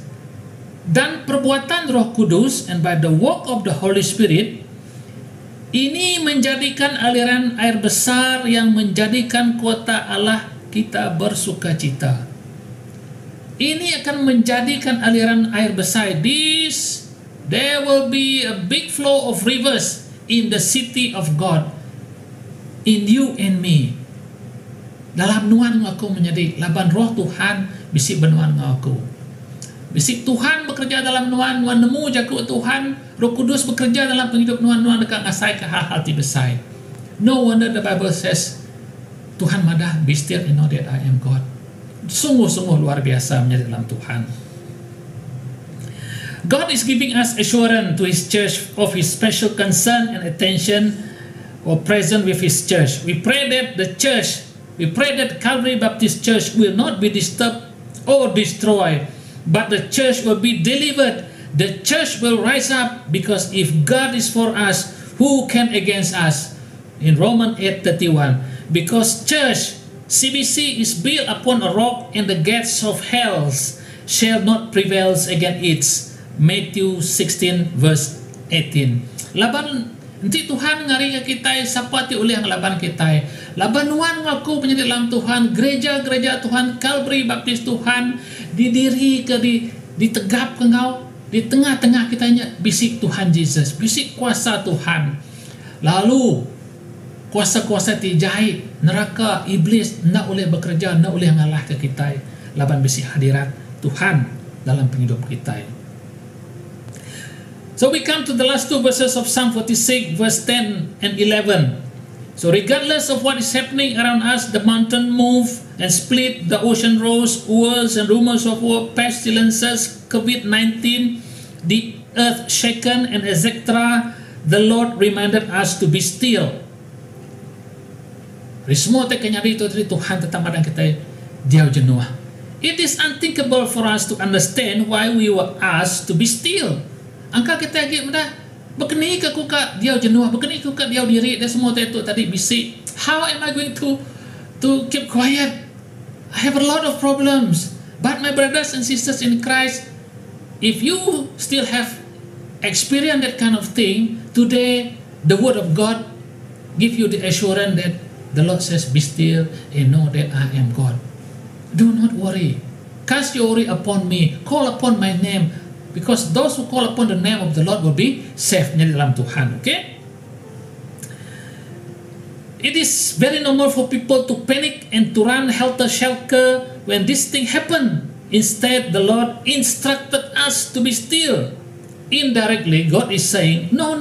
dan perbuatan Roh Kudus, and by the work of the Holy Spirit, ini menjadikan aliran air besar yang menjadikan kuasa Allah kita bersukacita. Ini akan menjadikan aliran air besar. There will be a big flow of rivers in the city of God, in you and me. Dalam nuan aku menjadi laban roh Tuhan bisik benuan aku. Bisik Tuhan bekerja dalam nuan nemu jaku Tuhan, Roh Kudus bekerja dalam penghidup nuan dekat ngasai ke hal-hal ti besar. No wonder the Bible says, Tuhan madah, be still and know that I am God. Sungguh-sungguh luar biasa menjadi dalam Tuhan. God is giving us assurance to His church of His special concern and attention or present with His church. We pray that Calvary Baptist Church will not be disturbed or destroyed, but the church will be delivered. The church will rise up, because if God is for us, who can against us? In Romans 8:31, because church CBC is built upon a rock, and the gates of hell shall not prevail against it. Matthew 16 verse 18. Laban nanti Tuhan ngari ke kita siapa ti uli yang laban kita. Labanuan ngaku menjadi dalam Tuhan, gereja-gereja Tuhan, Calvary Baptist Tuhan didiri ke ditegap ke engkau di tengah-tengah kitanya bisik Tuhan Yesus, bisik kuasa Tuhan. Lalu kuasa-kuasa ti jahit neraka iblis nak boleh bekerja, nak boleh ngalah ke kita. Laban bisik hadirat Tuhan dalam penghidup kita. So we come to the last two verses of Psalm 46 verse 10 and 11. So regardless of what is happening around us, the mountain moved and split, the ocean rose, wars and rumors of war, pestilences, COVID-19, the earth shaken, and etc., the Lord reminded us to be still. Semua terkenyari itu dari Tuhan tetap madang kita jauh jenuh. It is unthinkable for us to understand why we were asked to be still. Angka kita lagi mudah berkeni ke kuka dia jenuh, berkeni kuka dia diri dan semua itu tadi bisik. How am I going to keep quiet? I have a lot of problems. But my brothers and sisters in Christ, if you still have experienced that kind of thing, today the word of God give you the assurance that the Lord says, be still and know that I am God. Do not worry. Cast your worry upon me. Call upon my name. Because those who call upon the name of the Lord will be saved di dalam Tuhan. Okay? It is very normal for people to panic and to run helter-skelter when this thing happen. Instead, the Lord instructed us to be still. Indirectly, God is saying, no.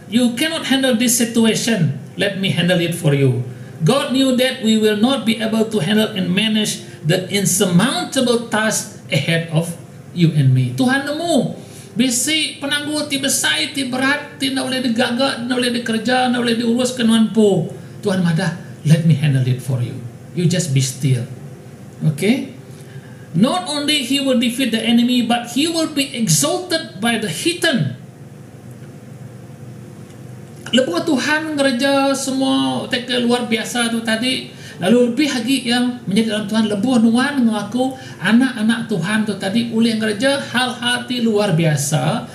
You cannot handle this situation. Let me handle it for you. God knew that we will not be able to handle and manage the insurmountable task ahead of you and me. Tuhan nemu bisi penangguh ti besar ti berat ti nak boleh digagak, nak boleh dikerja, nak boleh diurus kenuan po. Tuhan madah, let me handle it for you. You just be still. Okay? Not only He will defeat the enemy, but He will be exalted by the heathen. Lepas Tuhan ngereja semua teka luar biasa tu tadi. Lalu lebih lagi yang menjadi dalam Tuhan lebuh nuan mengaku anak-anak Tuhan tu tadi uli gereja hal-hal ti luar biasa.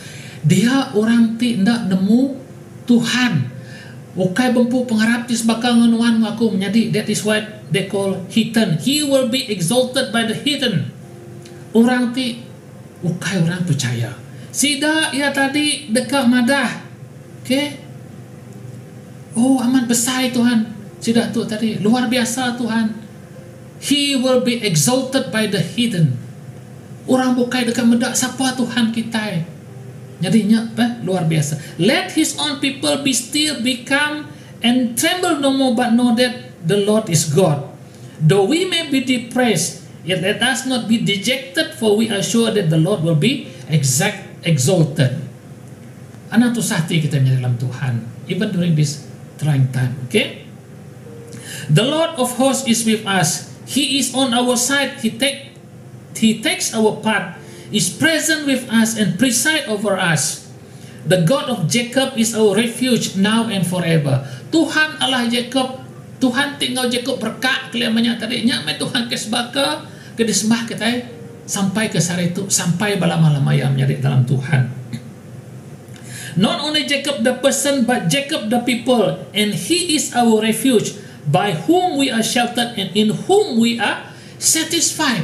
Dia orang ti ndak nemu Tuhan. Ukai bempu pengharap ti sebakal nuan mengaku menjadi, that is what they call heathen. He will be exalted by the heathen. Orang ti ukai orang percaya. Sida ia tadi dekat madah. Okay? Oh aman besar Tuhan. Sudah tu tadi luar biasa Tuhan. He will be exalted by the heathen. Orang bukai dekat medak siapa Tuhan kita. Jadinya luar biasa. Let his own people be still, become and tremble no more, but know that the Lord is God. Though we may be depressed, yet let us not be dejected, for we are sure that the Lord will be exalted. Anak tu sahti kita menjadi dalam Tuhan, even during this trying time. Okay? The Lord of hosts is with us. He is on our side. He takes our part, is present with us and preside over us. The God of Jacob is our refuge now and forever. Tuhan Allah Jacob, Tuhan tinggal Jacob berkat keliamannya tadinya, Tuhan kesbaka ke disembah kita sampai ke sari itu, sampai lama-lama yang menjadi dalam Tuhan. Not only Jacob the person, but Jacob the people, and he is our refuge, by whom we are sheltered and in whom we are satisfied.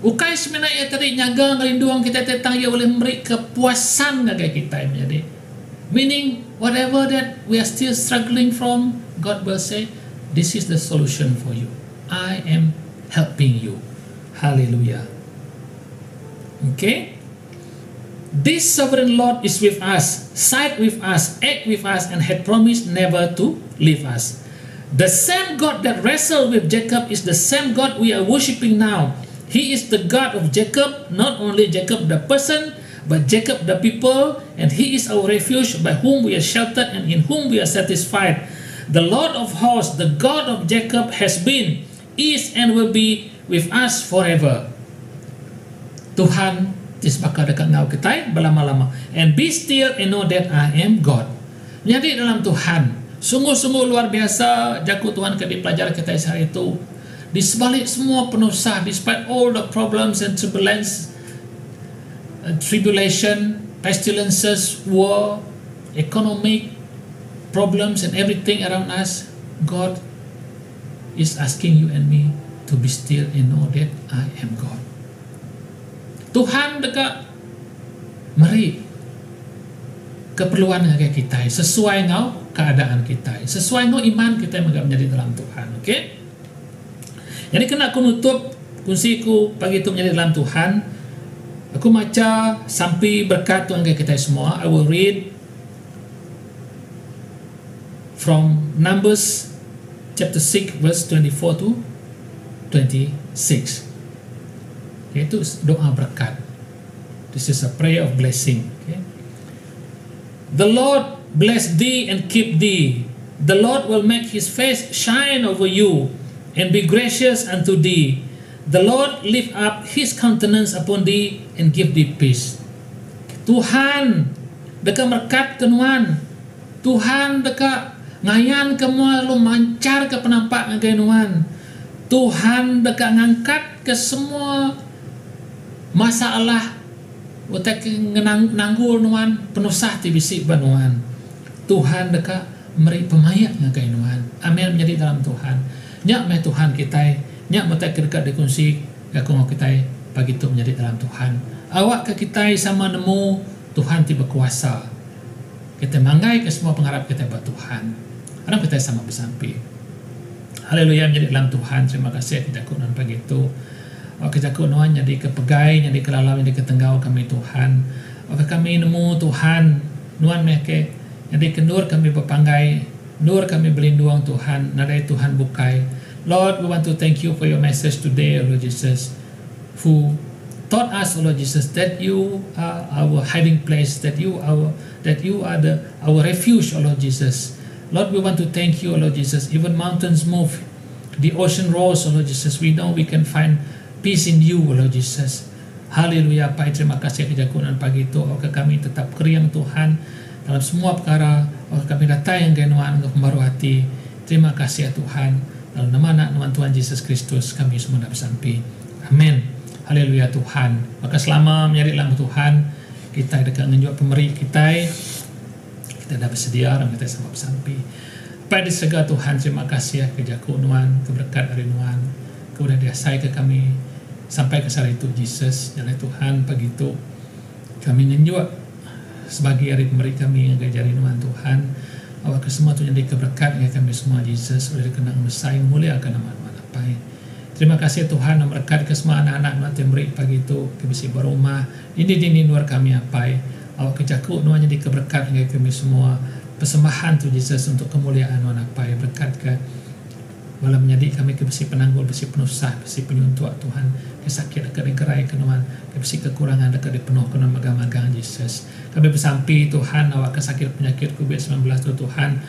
Ukai sebenarnya tadi nyaga ngerinduang kita tentang ia boleh memberi kepuasan naga kita menjadi. Meaning whatever that we are still struggling from, God will say, this is the solution for you. I am helping you. Hallelujah. Okay? This sovereign Lord is with us, side with us, act with us, and had promised never to leave us. The same God that wrestled with Jacob is the same God we are worshiping now. He is the God of Jacob, not only Jacob the person, but Jacob the people, and he is our refuge, by whom we are sheltered and in whom we are satisfied. The Lord of hosts, the God of Jacob, has been, is, and will be with us forever. Tuhan disbaka dekat ngau kita berlama-lama. And be still and know that I am God. Jadi dalam Tuhan, sungguh-sungguh luar biasa jago Tuhan ke dipelajari kita hari itu. Di sebalik semua penusah, despite all the problems and tribulation, pestilences, war, economic problems and everything around us, God is asking you and me to be still and know that I am God. Tuhan dekat mari keperluan kita sesuai ngau keadaan kita, sesuai ngau iman kita yang menjadi dalam Tuhan. Okay? Jadi kena aku nutup kunsiku pagi itu menjadi dalam Tuhan. Aku baca sampai berkat Tuhan kita semua. I will read from Numbers chapter 6 verse 24 to 26. Itu doa berkat. This is a prayer of blessing. Okay? The Lord bless thee and keep thee. The Lord will make his face shine over you and be gracious unto thee. The Lord lift up his countenance upon thee and give thee peace. Tuhan dekat berkat kenuan. Tuhan dekat ngayan kemua lu mancar ke penampak ngagainuan. Tuhan dekat ngangkat ke semua masalah utak nanggul nuan penusah ti bisik banuan. Tuhan dekat meri pemayak ngagainuan. Amin menjadi dalam Tuhan. Nyak me Tuhan kita, nyak metak dekat dikunci aku mau kita pagi itu menjadi dalam Tuhan. Awak ke kita sama nemu Tuhan tiba kuasa. Kita manggai ke semua pengharap kita buat Tuhan. Karena kita sama bersampi. Haleluya menjadi dalam Tuhan. Terima kasih kita kunan pagi itu. Kita kunan jadi kepegai, jadi kelalau, jadi ketenggau kami Tuhan. Kami nemu Tuhan nuan meke, jadi kendur kami berpanggai. Nur kami berlindung Tuhan, nadai Tuhan bukai. Lord, we want to thank you for your message today, Lord Jesus, who taught us, Lord Jesus, that you are our hiding place, that you are our refuge, Lord Jesus. Lord, we want to thank you, Lord Jesus. Even mountains move, the ocean rolls, Lord Jesus. We know we can find peace in you, Lord Jesus. Haleluya, Pai, terima kasih kejakunan pagi itu. Kami tetap keriang Tuhan dalam semua perkara. Kami datang yang genuan untuk membaru hati. Terima kasih ya Tuhan. Dalam nama anak Tuhan Yesus Kristus kami semua dapat bersampi. Amin. Haleluya Tuhan. Maka selama mencari dalam Tuhan, kita dekat menjual pemberi kita dapat sedia dan kita sama bersampi. Pada segala Tuhan, terima kasih ya kejaku Nuan, keberkat dari Nuan. Kemudian diasai ke kami sampai ke saat itu Yesus. Jalan Tuhan pagi itu kami menjual sebagai hari pemberi kami yang jari Nuan Tuhan. Awak semua tu jadi keberkat ya kami semua Yesus oleh dikenang Mesai mulia akan nama Nuan apa. Terima kasih Tuhan, memberkati ke semua anak-anak nuan temri pagi itu kebisi berumah ini dini luar kami apai awak kejaku nuan jadi keberkat dengan kami semua persembahan tu Yesus untuk kemuliaan nuan apai berkat ke walau menjadi kami kebisi penanggul besi penusah besi penyuntuk Tuhan kesakit dekat gerai ke nuan kebisi kekurangan dekat dipenuh ke nuan magang-magang Yesus kami bersampi Tuhan awak kesakit penyakit COVID-19 tu Tuhan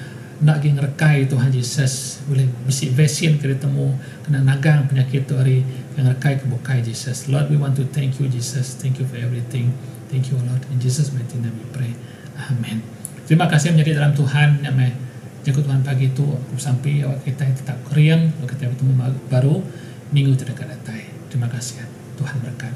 nak ging rekai Tuhan Yesus boleh besi vaksin ke ditemu kena nagang penyakit tu hari yang rekai ke bukai Jesus. Lord, we want to thank you Jesus, thank you for everything, thank you Lord, in Jesus mighty name we pray, amen. Terima kasih menjadi dalam Tuhan yang jaga Tuhan pagi itu aku sampai awak kita tetap keriang awak kita bertemu baru minggu terdekat datang. Terima kasih Tuhan berkat.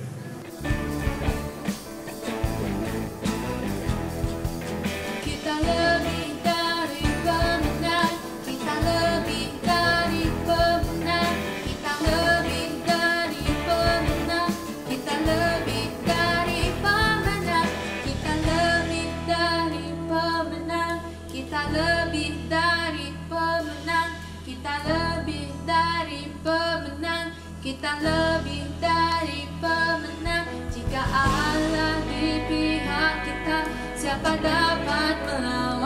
Kita lebih dari pemenang, kita lebih dari pemenang, kita lebih dari pemenang, kita lebih dari pemenang, kita lebih dari pemenang, kita lebih dari pemenang, kita lebih dari pemenang, kita lebih dari pemenang. Jika Allah di pihak kita, siapa dapat melawan?